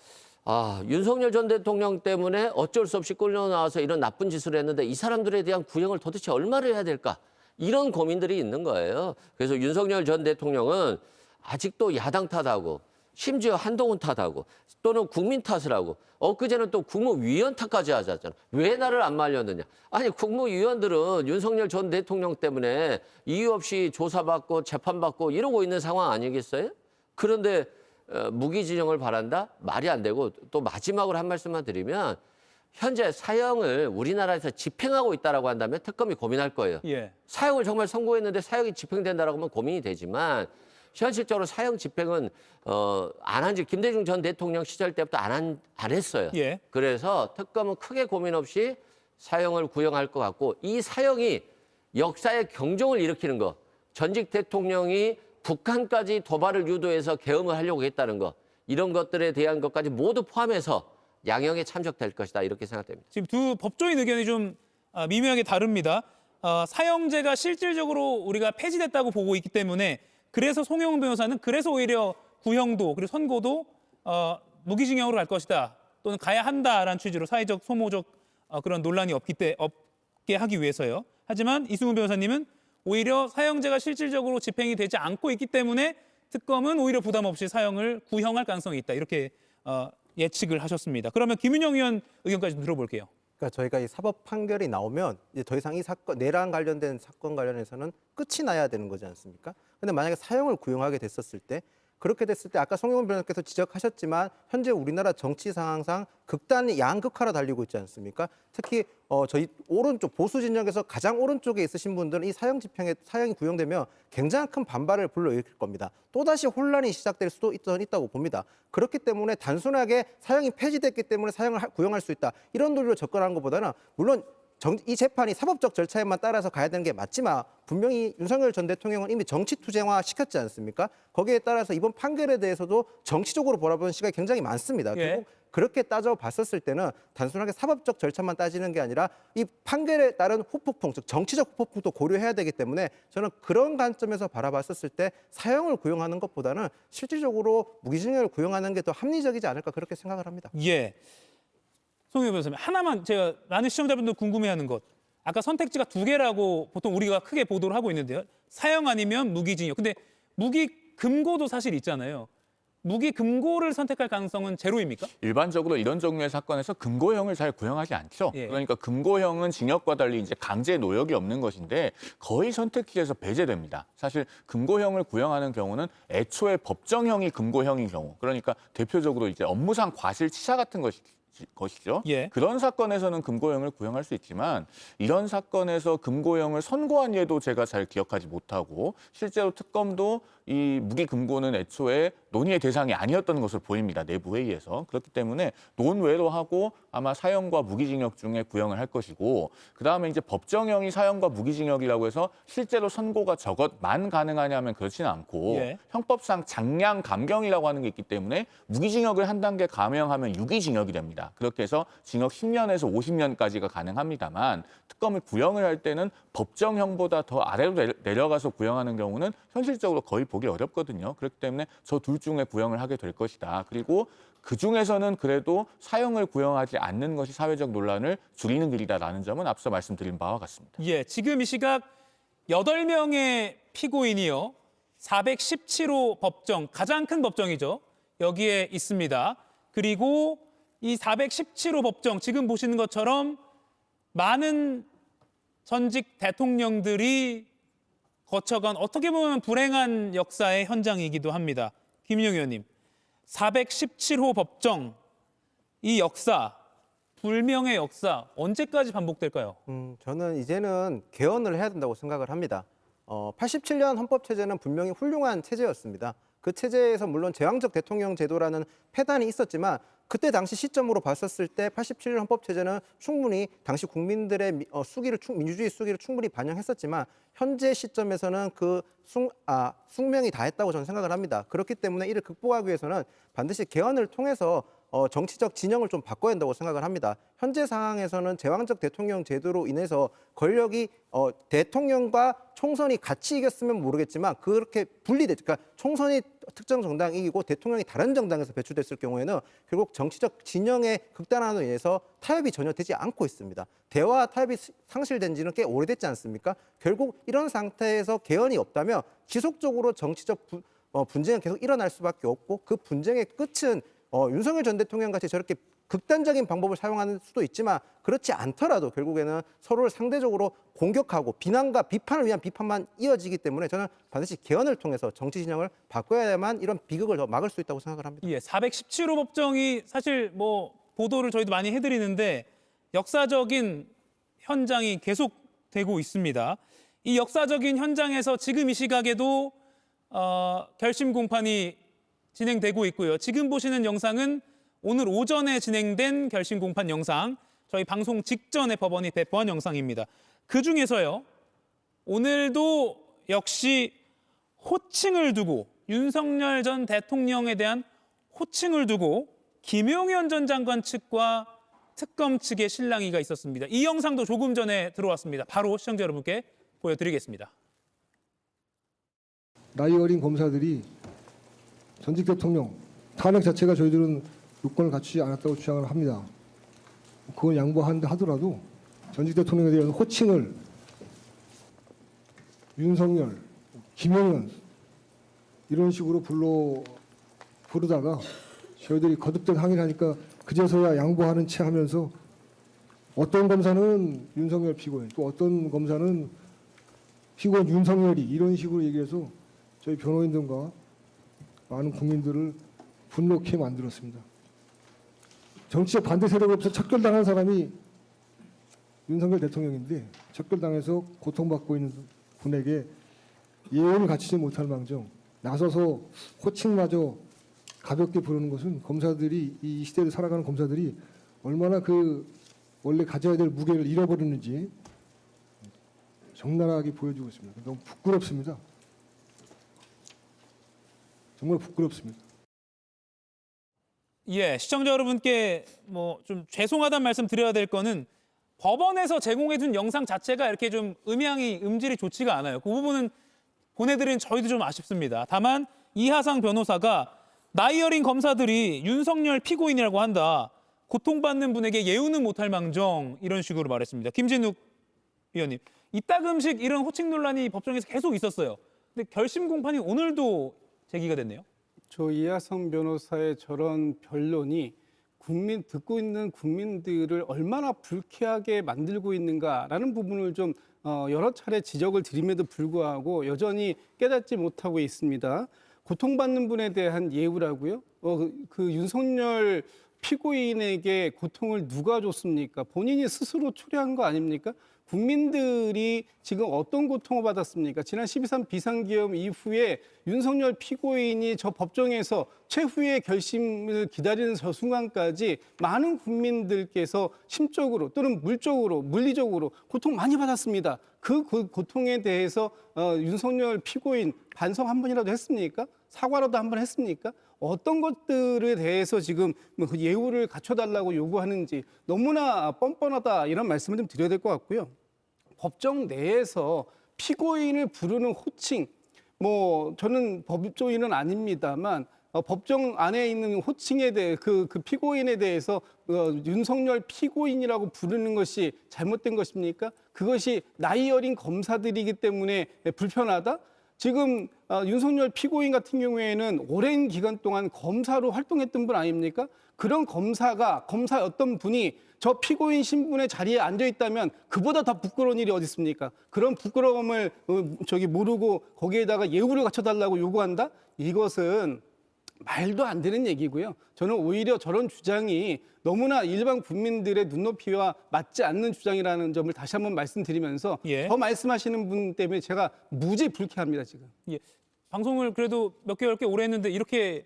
Speaker 5: 윤석열 전 대통령 때문에 어쩔 수 없이 끌려 나와서 이런 나쁜 짓을 했는데 이 사람들에 대한 구형을 도대체 얼마를 해야 될까? 이런 고민들이 있는 거예요. 그래서 윤석열 전 대통령은 아직도 야당 탓하고 심지어 한동훈 탓하고 또는 국민 탓을 하고 엊그제는 또 국무위원 탓까지 하잖아요. 왜 나를 안 말렸느냐. 아니 국무위원들은 윤석열 전 대통령 때문에 이유 없이 조사받고 재판받고 이러고 있는 상황 아니겠어요? 그런데 무기징역을 바란다? 말이 안 되고 또 마지막으로 한 말씀만 드리면 현재 사형을 우리나라에서 집행하고 있다라고 한다면 특검이 고민할 거예요.
Speaker 4: 예.
Speaker 5: 사형을 정말 선고했는데 사형이 집행된다라고 하면 고민이 되지만 현실적으로 사형 집행은 안 한 지 김대중 전 대통령 시절 때부터 안 했어요.
Speaker 4: 예.
Speaker 5: 그래서 특검은 크게 고민 없이 사형을 구형할 것 같고 이 사형이 역사의 경종을 일으키는 거, 전직 대통령이 북한까지 도발을 유도해서 계엄을 하려고 했다는 거, 이런 것들에 대한 것까지 모두 포함해서 양형에 참석될 것이다 이렇게 생각됩니다.
Speaker 4: 지금 두 법조인 의견이 좀 미묘하게 다릅니다. 사형제가 실질적으로 우리가 폐지됐다고 보고 있기 때문에 그래서 송영훈 변호사는 그래서 오히려 구형도 그리고 선고도 무기징역으로 갈 것이다 또는 가야 한다라는 취지로 사회적 소모적 그런 논란이 없게 하기 위해서요. 하지만 이승훈 변호사님은 오히려 사형제가 실질적으로 집행이 되지 않고 있기 때문에 특검은 오히려 부담 없이 사형을 구형할 가능성이 있다 이렇게 예측을 하셨습니다. 그러면 김윤영 의원 의견까지 좀 들어볼게요.
Speaker 8: 그러니까 저희가 이 사법 판결이 나오면 이제 더 이상 이 사건 내란 관련된 사건 관련해서는 끝이 나야 되는 거지 않습니까? 근데 만약에 사형을 구형하게 됐었을 때 그렇게 됐을 때 아까 송영훈 변호사께서 지적하셨지만 현재 우리나라 정치 상황상 극단이 양극화로 달리고 있지 않습니까? 특히 저희 오른쪽 보수 진영에서 가장 오른쪽에 있으신 분들은 이 사형이 구형되면 굉장히 큰 반발을 불러일으킬 겁니다. 또다시 혼란이 시작될 수도 있다고 봅니다. 그렇기 때문에 단순하게 사형이 폐지됐기 때문에 사형을 구형할 수 있다 이런 논리로 접근하는 것보다는 물론 이 재판이 사법적 절차에만 따라서 가야 되는 게 맞지만 분명히 윤석열 전 대통령은 이미 정치 투쟁화 시켰지 않습니까? 거기에 따라서 이번 판결에 대해서도 정치적으로 바라보는 시각이 굉장히 많습니다.
Speaker 4: 예.
Speaker 8: 결국 그렇게 따져봤었을 때는 단순하게 사법적 절차만 따지는 게 아니라 이 판결에 따른 후폭풍, 즉 정치적 후폭풍도 고려해야 되기 때문에 저는 그런 관점에서 바라봤었을 때 사형을 구형하는 것보다는 실질적으로 무기징역을 구형하는 게 더 합리적이지 않을까 그렇게 생각을 합니다.
Speaker 4: 예. 송영훈 변호사님 하나만 제가 많은 시청자분들 궁금해하는 것. 아까 선택지가 2개라고 보통 우리가 크게 보도를 하고 있는데요. 사형 아니면 무기징역. 근데 무기금고도 사실 있잖아요. 무기금고를 선택할 가능성은 제로입니까?
Speaker 6: 일반적으로 이런 종류의 사건에서 금고형을 잘 구형하지 않죠.
Speaker 4: 예.
Speaker 6: 그러니까 금고형은 징역과 달리 이제 강제 노역이 없는 것인데 거의 선택지에서 배제됩니다. 사실 금고형을 구형하는 경우는 애초에 법정형이 금고형인 경우, 그러니까 대표적으로 이제 업무상 과실치사 같은 것이죠.
Speaker 4: 예.
Speaker 6: 그런 사건에서는 금고형을 구형할 수 있지만 이런 사건에서 금고형을 선고한 예도 제가 잘 기억하지 못하고 실제로 특검도 이 무기금고는 애초에 논의의 대상이 아니었던 것으로 보입니다. 내부 회의에서. 그렇기 때문에 논외로 하고 아마 사형과 무기징역 중에 구형을 할 것이고 그다음에 이제 법정형이 사형과 무기징역이라고 해서 실제로 선고가 저것만 가능하냐면 그렇지는 않고
Speaker 4: 예.
Speaker 6: 형법상 장량 감경이라고 하는 게 있기 때문에 무기징역을 한 단계 감형하면 유기징역이 됩니다. 그렇게 해서 징역 10년에서 50년까지가 가능합니다만 특검을 구형을 할 때는 법정형보다 더 아래로 내려가서 구형하는 경우는 현실적으로 거의 보기 어렵거든요. 그렇기 때문에 저 둘 중에 구형을 하게 될 것이다. 그리고 그중에서는 그래도 사형을 구형하지 않는 것이 사회적 논란을 줄이는 길이다라는 점은 앞서 말씀드린 바와 같습니다.
Speaker 4: 예, 지금 이 시각 8명의 피고인이요. 417호 법정, 가장 큰 법정이죠. 여기에 있습니다. 그리고 이 417호 법정, 지금 보시는 것처럼 많은 전직 대통령들이 거쳐간 어떻게 보면 불행한 역사의 현장이기도 합니다. 김인영 의원님, 417호 법정, 이 역사, 불명의 역사 언제까지 반복될까요?
Speaker 8: 저는 이제는 개헌을 해야 된다고 생각을 합니다. 87년 헌법체제는 분명히 훌륭한 체제였습니다. 그 체제에서 물론 제왕적 대통령 제도라는 폐단이 있었지만 그때 당시 시점으로 봤었을 때 87년 헌법체제는 충분히 당시 국민들의 민주주의 수기를 충분히 반영했었지만 현재 시점에서는 그 숙명이 다했다고 저는 생각을 합니다. 그렇기 때문에 이를 극복하기 위해서는 반드시 개헌을 통해서 정치적 진영을 좀 바꿔야 한다고 생각을 합니다. 현재 상황에서는 제왕적 대통령 제도로 인해서 권력이 대통령과 총선이 같이 이겼으면 모르겠지만 그렇게 그러니까 총선이 특정 정당이 이기고 대통령이 다른 정당에서 배출됐을 경우에는 결국 정치적 진영의 극단화로 인해서 타협이 전혀 되지 않고 있습니다. 대화 타협이 상실된 지는 꽤 오래됐지 않습니까? 결국 이런 상태에서 개헌이 없다면 지속적으로 정치적 분쟁은 계속 일어날 수밖에 없고 그 분쟁의 끝은 윤석열 전 대통령 같이 저렇게 극단적인 방법을 사용하는 수도 있지만 그렇지 않더라도 결국에는 서로를 상대적으로 공격하고 비난과 비판을 위한 비판만 이어지기 때문에 저는 반드시 개헌을 통해서 정치 진영을 바꿔야만 이런 비극을 더 막을 수 있다고 생각을 합니다.
Speaker 4: 예, 417호 법정이 사실 뭐 보도를 저희도 많이 해드리는데 역사적인 현장이 계속되고 있습니다. 이 역사적인 현장에서 지금 이 시각에도 결심 공판이 진행되고 있고요. 지금 보시는 영상은 오늘 오전에 진행된 결심 공판 영상, 저희 방송 직전에 법원이 배포한 영상입니다. 그중에서요, 오늘도 역시 호칭을 두고 윤석열 전 대통령에 대한 호칭을 두고 김용현 전 장관 측과 특검 측의 실랑이가 있었습니다. 이 영상도 조금 전에 들어왔습니다. 바로 시청자 여러분께 보여드리겠습니다.
Speaker 10: 나이 어린 검사들이 전직 대통령 탄핵 자체가 저희들은 요건을 갖추지 않았다고 주장을 합니다. 그건 양보한다 하더라도 전직 대통령에 대한 호칭을 윤석열, 김용현 이런 식으로 부르다가 저희들이 거듭된 항의를 하니까 그제서야 양보하는 채 하면서 어떤 검사는 윤석열 피고인, 또 어떤 검사는 피고인 윤석열이 이런 식으로 얘기해서 저희 변호인들과 많은 국민들을 분노케 만들었습니다. 정치적 반대 세력으로부터 척결당한 사람이 윤석열 대통령인데 척결당해서 고통받고 있는 분에게 예의를 갖추지 못할 망정 나서서 호칭마저 가볍게 부르는 것은 검사들이 이 시대를 살아가는 검사들이 얼마나 그 원래 가져야 될 무게를 잃어버리는지 적나라하게 보여주고 있습니다. 너무 부끄럽습니다. 정말 부끄럽습니다.
Speaker 4: 예, 시청자 여러분께 뭐 좀 죄송하다는 말씀 드려야 될 거는 법원에서 제공해준 영상 자체가 이렇게 좀 음질이 좋지가 않아요. 그 부분은 보내드린 저희도 좀 아쉽습니다. 다만 이하상 변호사가 나이 어린 검사들이 윤석열 피고인이라고 한다. 고통받는 분에게 예우는 못할 망정 이런 식으로 말했습니다. 김진욱 위원님, 이따금씩 이런 호칭 논란이 법정에서 계속 있었어요. 근데 결심 공판이 오늘도 제기가 됐네요.
Speaker 7: 저 이하성 변호사의 저런 변론이 듣고 있는 국민들을 얼마나 불쾌하게 만들고 있는가라는 부분을 좀 여러 차례 지적을 드림에도 불구하고 여전히 깨닫지 못하고 있습니다. 고통받는 분에 대한 예우라고요? 그 윤석열 피고인에게 고통을 누가 줬습니까? 본인이 스스로 초래한 거 아닙니까? 국민들이 지금 어떤 고통을 받았습니까? 지난 12.3 비상계엄 이후에 윤석열 피고인이 저 법정에서 최후의 결심을 기다리는 저 순간까지 많은 국민들께서 심적으로 또는 물리적으로 고통 많이 받았습니다. 그 고통에 대해서 윤석열 피고인 반성 한 번이라도 했습니까? 사과라도 한 번 했습니까? 어떤 것들에 대해서 지금 그 예우를 갖춰달라고 요구하는지 너무나 뻔뻔하다 이런 말씀을 좀 드려야 될 것 같고요. 법정 내에서 피고인을 부르는 호칭, 저는 법조인은 아닙니다만 법정 안에 있는 호칭에 대해 그 피고인에 대해서 윤석열 피고인이라고 부르는 것이 잘못된 것입니까? 그것이 나이 어린 검사들이기 때문에 불편하다? 지금 윤석열 피고인 같은 경우에는 오랜 기간 동안 검사로 활동했던 분 아닙니까? 그런 검사 어떤 분이 저 피고인 신분의 자리에 앉아 있다면 그보다 더 부끄러운 일이 어디 있습니까? 그런 부끄러움을 모르고 거기에다가 예우를 갖춰달라고 요구한다? 이것은 말도 안 되는 얘기고요. 저는 오히려 저런 주장이 너무나 일반 국민들의 눈높이와 맞지 않는 주장이라는 점을 다시 한번 말씀드리면서 더 말씀하시는 분 때문에 제가 무지 불쾌합니다, 지금.
Speaker 11: 방송을 그래도 몇 개월 꽤 오래 했는데 이렇게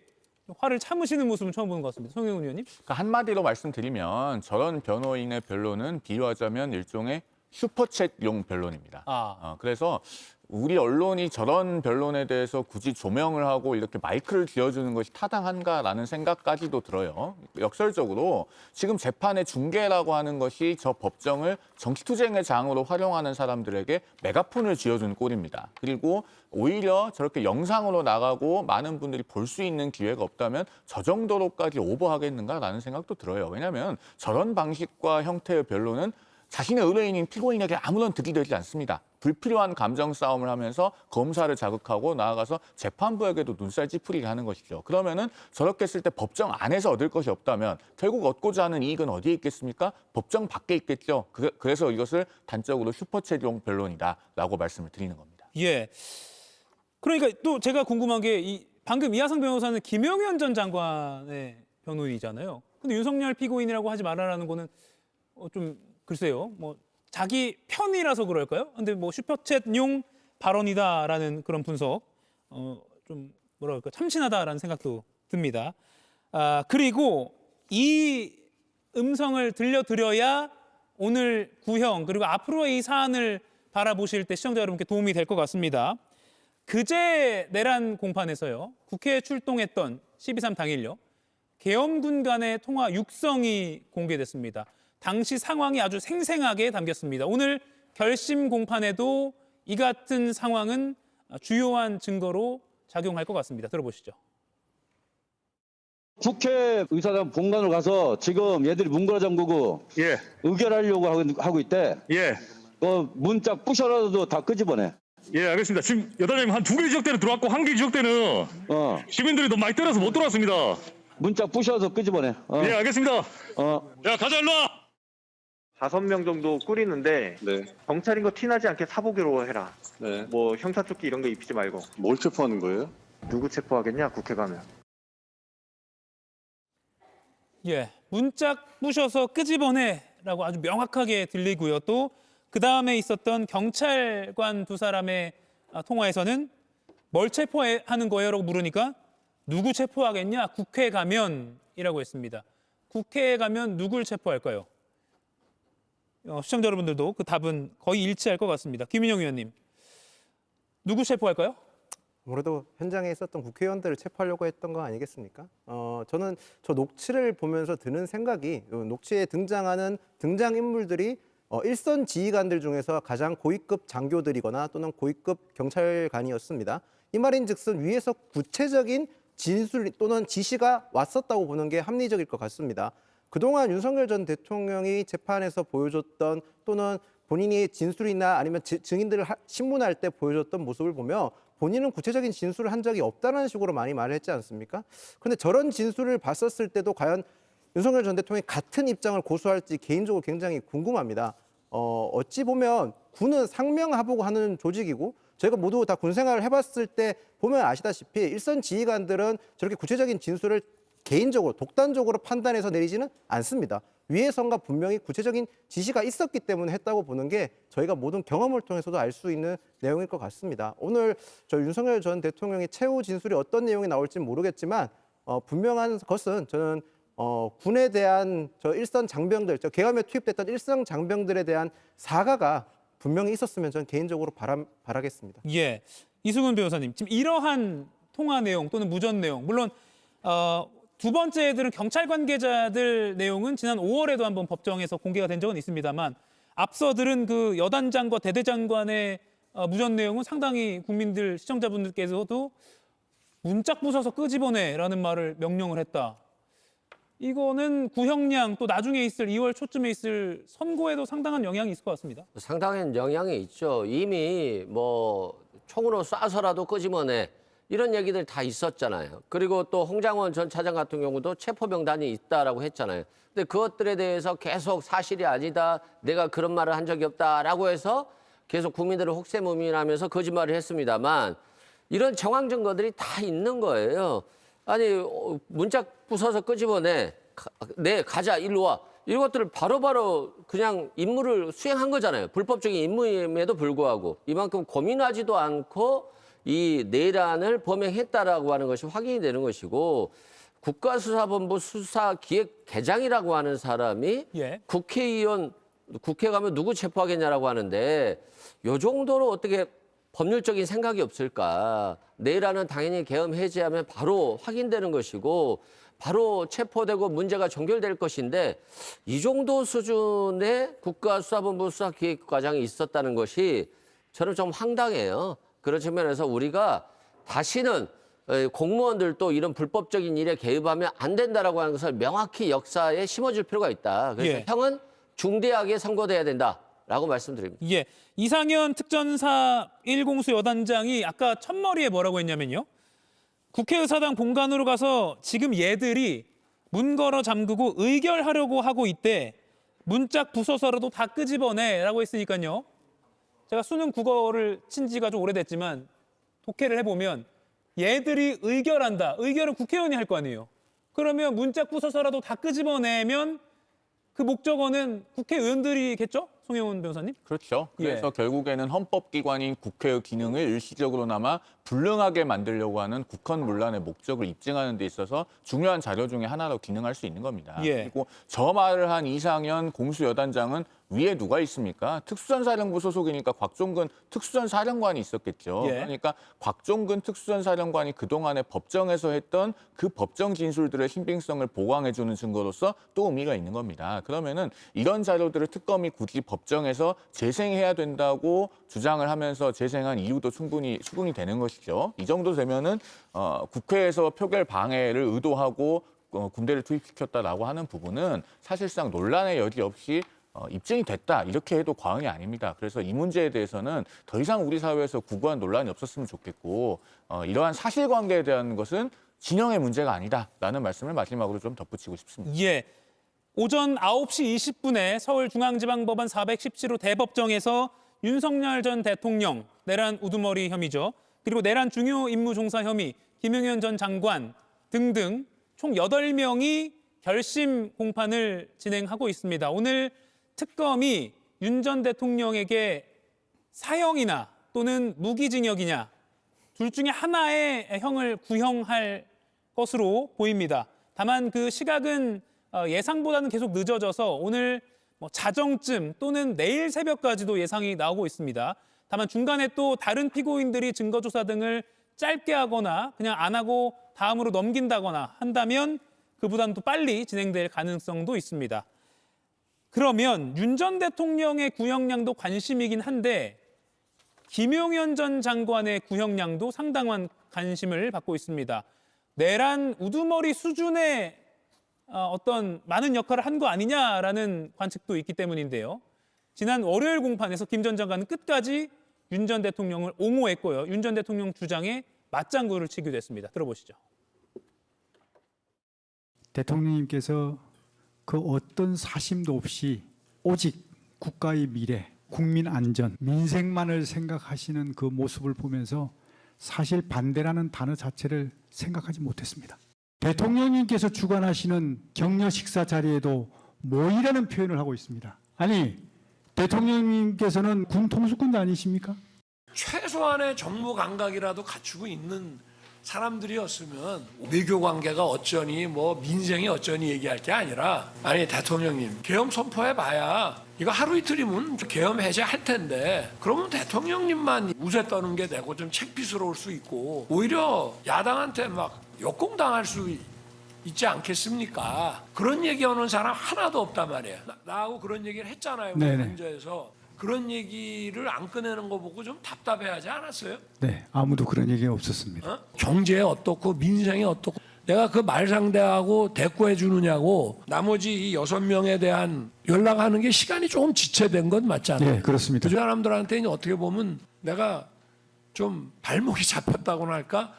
Speaker 11: 화를 참으시는 모습은 처음 보는 것 같습니다. 송영훈 의원님.
Speaker 6: 그러니까 한마디로 말씀드리면 저런 변호인의 변론은 비유하자면 일종의 슈퍼챗용 변론입니다. 그래서 우리 언론이 저런 변론에 대해서 굳이 조명을 하고 이렇게 마이크를 쥐어주는 것이 타당한가라는 생각까지도 들어요. 역설적으로 지금 재판의 중계라고 하는 것이 저 법정을 정치투쟁의 장으로 활용하는 사람들에게 메가폰을 쥐어준 꼴입니다. 그리고 오히려 저렇게 영상으로 나가고 많은 분들이 볼 수 있는 기회가 없다면 저 정도로까지 오버하겠는가라는 생각도 들어요. 왜냐하면 저런 방식과 형태의 변론은 자신의 의뢰인인 피고인에게 아무런 득이 되지 않습니다. 불필요한 감정 싸움을 하면서 검사를 자극하고 나아가서 재판부에게도 눈살 찌푸리게 하는 것이죠. 그러면은 저렇게 했을 때 법정 안에서 얻을 것이 없다면 결국 얻고자 하는 이익은 어디에 있겠습니까? 법정 밖에 있겠죠. 그래서 이것을 단적으로 슈퍼챗용 변론이다라고 말씀을 드리는 겁니다.
Speaker 11: 예. 그러니까 또 제가 궁금한 게 방금 이하성 변호사는 김영현 전 장관의 변호인이잖아요. 근데 윤석열 피고인이라고 하지 말아라는 거는 좀 글쎄요. 자기 편이라서 그럴까요? 근데 슈퍼챗용 발언이다라는 그런 분석 좀 뭐랄까 참신하다라는 생각도 듭니다. 그리고 이 음성을 들려드려야 오늘 구형 그리고 앞으로의 이 사안을 바라보실 때 시청자 여러분께 도움이 될 것 같습니다. 그제 내란 공판에서요. 국회에 출동했던 12.3 당일요. 계엄군 간의 통화 육성이 공개됐습니다. 당시 상황이 아주 생생하게 담겼습니다. 오늘 결심 공판에도 이 같은 상황은 주요한 증거로 작용할 것 같습니다. 들어보시죠.
Speaker 14: 국회 의사당 본관으로 가서 지금 얘들이 문 걸어 잠그고 의결하려고 하고 있대. 문짝 부셔라도 다 끄집어내.
Speaker 15: 알겠습니다. 지금 여단장님 한 2개 지역대는 들어왔고 1개 지역대는 시민들이 너무 많이 때려서 못 들어왔습니다.
Speaker 14: 문짝 부셔서 끄집어내.
Speaker 15: 알겠습니다. 야, 가자 일로 와.
Speaker 16: 5명 정도 꾸리는데 경찰인 거 티나지 않게 사보기로 해라. 형사조끼 이런 거 입히지 말고.
Speaker 17: 뭘 체포하는 거예요?
Speaker 16: 누구 체포하겠냐? 국회 가면.
Speaker 11: 문짝 부셔서 끄집어내라고 아주 명확하게 들리고요. 또 그다음에 있었던 경찰관 두 사람의 통화에서는 뭘 체포하는 거예요?라고 물으니까 누구 체포하겠냐? 국회 가면이라고 했습니다. 국회에 가면 누굴 체포할까요? 시청자 여러분들도 그 답은 거의 일치할 것 같습니다. 김인영 의원님, 누구 체포할까요?
Speaker 8: 아무래도 현장에 있었던 국회의원들을 체포하려고 했던 거 아니겠습니까? 저는 저 녹취를 보면서 드는 생각이 녹취에 등장하는 등장인물들이 일선 지휘관들 중에서 가장 고위급 장교들이거나 또는 고위급 경찰관이었습니다. 이 말인즉슨 위에서 구체적인 진술 또는 지시가 왔었다고 보는 게 합리적일 것 같습니다. 그동안 윤석열 전 대통령이 재판에서 보여줬던 또는 본인이 진술이나 아니면 증인들을 신문할 때 보여줬던 모습을 보면 본인은 구체적인 진술을 한 적이 없다는 식으로 많이 말을 했지 않습니까? 그런데 저런 진술을 봤었을 때도 과연 윤석열 전 대통령이 같은 입장을 고수할지 개인적으로 굉장히 궁금합니다. 어찌 보면 군은 상명하복 하는 조직이고 저희가 모두 다 군 생활을 해봤을 때 보면 아시다시피 일선 지휘관들은 저렇게 구체적인 진술을 개인적으로 독단적으로 판단해서 내리지는 않습니다. 위에선가 분명히 구체적인 지시가 있었기 때문에 했다고 보는 게 저희가 모든 경험을 통해서도 알 수 있는 내용일 것 같습니다. 오늘 저 윤석열 전 대통령의 최후 진술이 어떤 내용이 나올지는 모르겠지만 분명한 것은 저는 군에 대한 저 일선 장병들, 저 계엄에 투입됐던 일선 장병들에 대한 사과가 분명히 있었으면 저는 개인적으로 바라겠습니다.
Speaker 11: 이승훈 변호사님, 지금 이러한 통화 내용 또는 무전 내용, 물론 두 번째 애들은 경찰 관계자들 내용은 지난 5월에도 한번 법정에서 공개가 된 적은 있습니다만 앞서 들은 그 여단장과 대대장관의 무전 내용은 상당히 국민들, 시청자분들께서도 문짝 부숴서 끄집어내라는 말을 명령을 했다. 이거는 구형량 또 나중에 있을 2월 초쯤에 있을 선고에도 상당한 영향이 있을 것 같습니다.
Speaker 5: 상당한 영향이 있죠. 이미 뭐 총으로 쏴서라도 끄집어내 이런 얘기들 다 있었잖아요. 그리고 또 홍장원 전 차장 같은 경우도 체포 명단이 있다라고 했잖아요. 근데 그것들에 대해서 계속 사실이 아니다, 내가 그런 말을 한 적이 없다라고 해서 계속 국민들을 혹세무민하면서 거짓말을 했습니다만 이런 정황 증거들이 다 있는 거예요. 아니 문짝 부숴서 끄집어내, 네 가자 일로 와, 이것들을 바로바로 그냥 임무를 수행한 거잖아요. 불법적인 임무임에도 불구하고 이만큼 고민하지도 않고 이 내란을 범행했다라고 하는 것이 확인이 되는 것이고, 국가수사본부 수사기획계장이라고 하는 사람이 국회의원 국회 가면 누구 체포하겠냐라고 하는데 요 정도로 어떻게 법률적인 생각이 없을까? 내란은 당연히 계엄 해제하면 바로 확인되는 것이고 바로 체포되고 문제가 종결될 것인데 이 정도 수준의 국가수사본부 수사기획과장이 있었다는 것이 저는 좀 황당해요. 그런 측면에서 우리가 다시는 공무원들도 이런 불법적인 일에 개입하면 안 된다라고 하는 것을 명확히 역사에 심어줄 필요가 있다. 그래서 형은 중대하게 선고돼야 된다라고 말씀드립니다.
Speaker 11: 예, 이상현 특전사 1공수 여단장이 아까 첫머리에 뭐라고 했냐면요. 국회의사당 본관으로 가서 지금 얘들이 문 걸어 잠그고 의결하려고 하고 있대. 문짝 부숴서라도 다 끄집어내라고 했으니까요. 제가 수능 국어를 친 지가 좀 오래됐지만 독해를 해보면 얘들이 의결한다. 의결은 국회의원이 할 거 아니에요. 그러면 문짝 부숴서라도 다 끄집어내면 그 목적어는 국회의원들이겠죠? 송영훈 변호사님?
Speaker 6: 그렇죠. 그래서 결국에는 헌법기관인 국회의 기능을 일시적으로나마 불능하게 만들려고 하는 국헌문란의 목적을 입증하는 데 있어서 중요한 자료 중에 하나로 기능할 수 있는 겁니다. 그리고 저 말을 한 이상현 공수여단장은 위에 누가 있습니까? 특수전사령부 소속이니까 곽종근 특수전사령관이 있었겠죠. 그러니까 곽종근 특수전사령관이 그동안에 법정에서 했던 그 법정 진술들의 신빙성을 보강해주는 증거로서 또 의미가 있는 겁니다. 그러면은 이런 자료들을 특검이 굳이 법정에서 재생해야 된다고 주장을 하면서 재생한 이유도 충분히 수긍이 되는 것이죠. 이 정도 되면은 국회에서 표결 방해를 의도하고 군대를 투입시켰다라고 하는 부분은 사실상 논란의 여지 없이 입증이 됐다 이렇게 해도 과언이 아닙니다. 그래서 이 문제에 대해서는 더 이상 우리 사회에서 구구한 논란이 없었으면 좋겠고 이러한 사실관계에 대한 것은 진영의 문제가 아니다라는 말씀을 마지막으로 좀 덧붙이고 싶습니다.
Speaker 11: 예, 오전 9시 20분에 서울중앙지방법원 417호 대법정에서 윤석열 전 대통령 내란 우두머리 혐의죠. 그리고 내란 중요 임무 종사 혐의, 김용현 전 장관 등등 총 8명이 결심 공판을 진행하고 있습니다. 오늘 특검이 윤 전 대통령에게 사형이나 또는 무기징역이냐 둘 중에 하나의 형을 구형할 것으로 보입니다. 다만 그 시각은 예상보다는 계속 늦어져서 오늘 자정쯤 또는 내일 새벽까지도 예상이 나오고 있습니다. 다만 중간에 또 다른 피고인들이 증거조사 등을 짧게 하거나 그냥 안 하고 다음으로 넘긴다거나 한다면 그보다는 또 빨리 진행될 가능성도 있습니다. 그러면 윤 전 대통령의 구형량도 관심이긴 한데 김용현 전 장관의 구형량도 상당한 관심을 받고 있습니다. 내란 우두머리 수준의 어떤 많은 역할을 한 거 아니냐라는 관측도 있기 때문인데요. 지난 월요일 공판에서 김 전 장관은 끝까지 윤 전 대통령을 옹호했고요. 윤 전 대통령 주장에 맞장구를 치기도 했습니다. 들어보시죠.
Speaker 17: 대통령님께서 그 어떤 사심도 없이 오직 국가의 미래, 국민 안전, 민생만을 생각하시는 그 모습을 보면서 사실 반대라는 단어 자체를 생각하지 못했습니다. 대통령님께서 주관하시는 격려 식사 자리에도 모의라는 표현을 하고 있습니다. 아니, 대통령님께서는 군 통수권자 아니십니까?
Speaker 12: 최소한의 정무 감각이라도 갖추고 있는 사람들이었으면 외교 관계가 어쩌니 뭐 민생이 어쩌니 얘기할 게 아니라 아니 대통령님 계엄 선포해 봐야 이거 하루 이틀이면 계엄 해제할 텐데 그러면 대통령님만 우세 떠는 게 되고 좀 창피스러울 수 있고 오히려 야당한테 막 역공당할 수 있지 않겠습니까? 그런 얘기하는 사람 하나도 없단 말이에요. 나하고 그런 얘기를 했잖아요. 문제에서
Speaker 18: 그런 얘기를 안 꺼내는 거 보고 좀 답답해하지 않았어요?
Speaker 17: 네, 아무도 그런 얘기 없었습니다.
Speaker 18: 경제 어떻고 민생이 어떻고 내가 그 말상대하고 대꾸해 주느냐고 나머지 이 6명에 대한 연락하는 게 시간이 조금 지체된 건 맞지 않아요?
Speaker 17: 네, 그렇습니다.
Speaker 18: 그 사람들한테는 어떻게 보면 내가 좀 발목이 잡혔다고나 할까?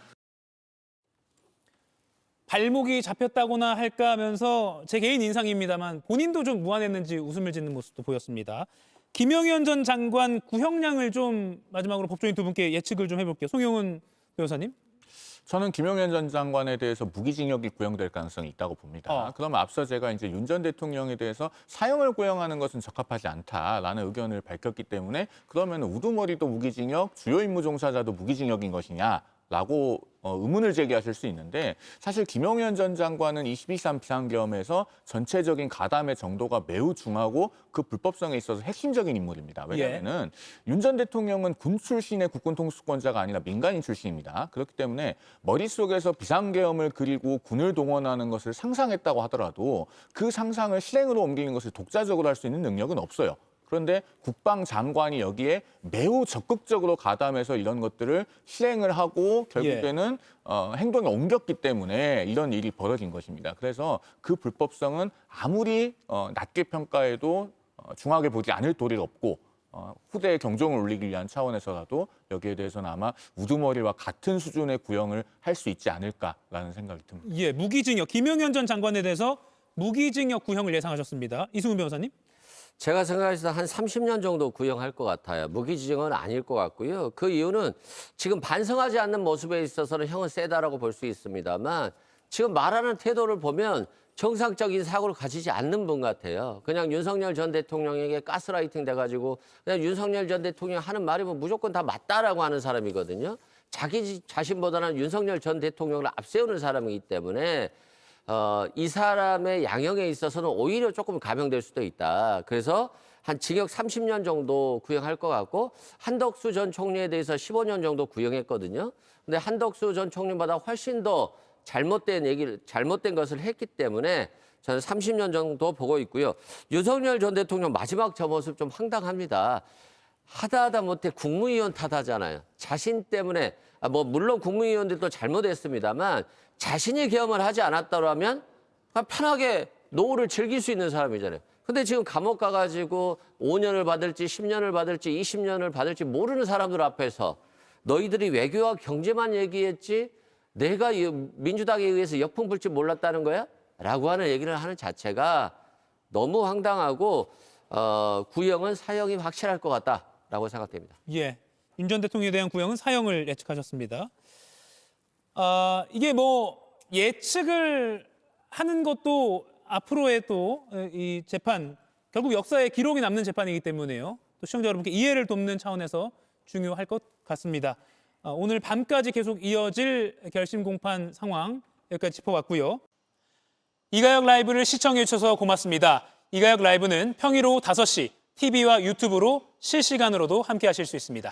Speaker 11: 발목이 잡혔다고나 할까 하면서 제 개인 인상입니다만 본인도 좀 무안했는지 웃음을 짓는 모습도 보였습니다. 김영현 전 장관 구형량을 좀 마지막으로 법조인 두 분께 예측을 좀 해볼게요. 송영은 변호사님.
Speaker 6: 저는 김용현 전 장관에 대해서 무기징역이 구형될 가능성이 있다고 봅니다. 그러면 앞서 제가 이제 윤 전 대통령에 대해서 사형을 구형하는 것은 적합하지 않다라는 의견을 밝혔기 때문에 그러면 우두머리도 무기징역, 주요 임무 종사자도 무기징역인 것이냐? 라고 의문을 제기하실 수 있는데 사실 김용현 전 장관은 22.3 비상계엄에서 전체적인 가담의 정도가 매우 중하고 그 불법성에 있어서 핵심적인 인물입니다. 왜냐하면 윤 전 대통령은 군 출신의 국군 통수권자가 아니라 민간인 출신입니다. 그렇기 때문에 머릿속에서 비상계엄을 그리고 군을 동원하는 것을 상상했다고 하더라도 그 상상을 실행으로 옮기는 것을 독자적으로 할 수 있는 능력은 없어요. 그런데 국방장관이 여기에 매우 적극적으로 가담해서 이런 것들을 실행을 하고 결국에는 행동에 옮겼기 때문에 이런 일이 벌어진 것입니다. 그래서 그 불법성은 아무리 낮게 평가해도 중하게 보지 않을 도리가 없고 후대의 경종을 울리기 위한 차원에서라도 여기에 대해서는 아마 우두머리와 같은 수준의 구형을 할 수 있지 않을까라는 생각이 듭니다.
Speaker 11: 예, 무기징역. 김영현 전 장관에 대해서 무기징역 구형을 예상하셨습니다. 이승훈 변호사님.
Speaker 5: 제가 생각했을 때 한 30년 정도 구형할 것 같아요. 무기징역은 아닐 것 같고요. 그 이유는 지금 반성하지 않는 모습에 있어서는 형은 세다라고 볼 수 있습니다만 지금 말하는 태도를 보면 정상적인 사고를 가지지 않는 분 같아요. 그냥 윤석열 전 대통령에게 가스라이팅 돼가지고 그냥 윤석열 전 대통령 하는 말이 뭐 무조건 다 맞다라고 하는 사람이거든요. 자기 자신보다는 윤석열 전 대통령을 앞세우는 사람이기 때문에 이 사람의 양형에 있어서는 오히려 조금 감형될 수도 있다. 그래서 한 징역 30년 정도 구형할 것 같고 한덕수 전 총리에 대해서 15년 정도 구형했거든요. 근데 한덕수 전 총리보다 훨씬 더 잘못된 것을 했기 때문에 저는 30년 정도 보고 있고요. 윤석열 전 대통령 마지막 저 모습 좀 황당합니다. 하다 못해 국무위원 탓하잖아요. 자신 때문에 뭐 물론 국무위원들도 잘못했습니다만 자신이 계엄을 하지 않았더라면 편하게 노후를 즐길 수 있는 사람이잖아요. 근데 지금 감옥 가가지고 5년을 받을지 10년을 받을지 20년을 받을지 모르는 사람들 앞에서 너희들이 외교와 경제만 얘기했지 내가 민주당에 의해서 역풍 불 줄 몰랐다는 거야? 라고 하는 얘기를 하는 자체가 너무 황당하고 구형은 사형이 확실할 것 같다라고 생각됩니다.
Speaker 11: 예, 윤 전 대통령에 대한 구형은 사형을 예측하셨습니다. 이게 뭐 예측을 하는 것도 앞으로의 또 이 재판 결국 역사에 기록이 남는 재판이기 때문에요. 또 시청자 여러분께 이해를 돕는 차원에서 중요할 것 같습니다. 오늘 밤까지 계속 이어질 결심 공판 상황 여기까지 짚어봤고요. 이가혁 라이브를 시청해 주셔서 고맙습니다. 이가혁 라이브는 평일 오후 5시 TV와 유튜브로 실시간으로도 함께 하실 수 있습니다.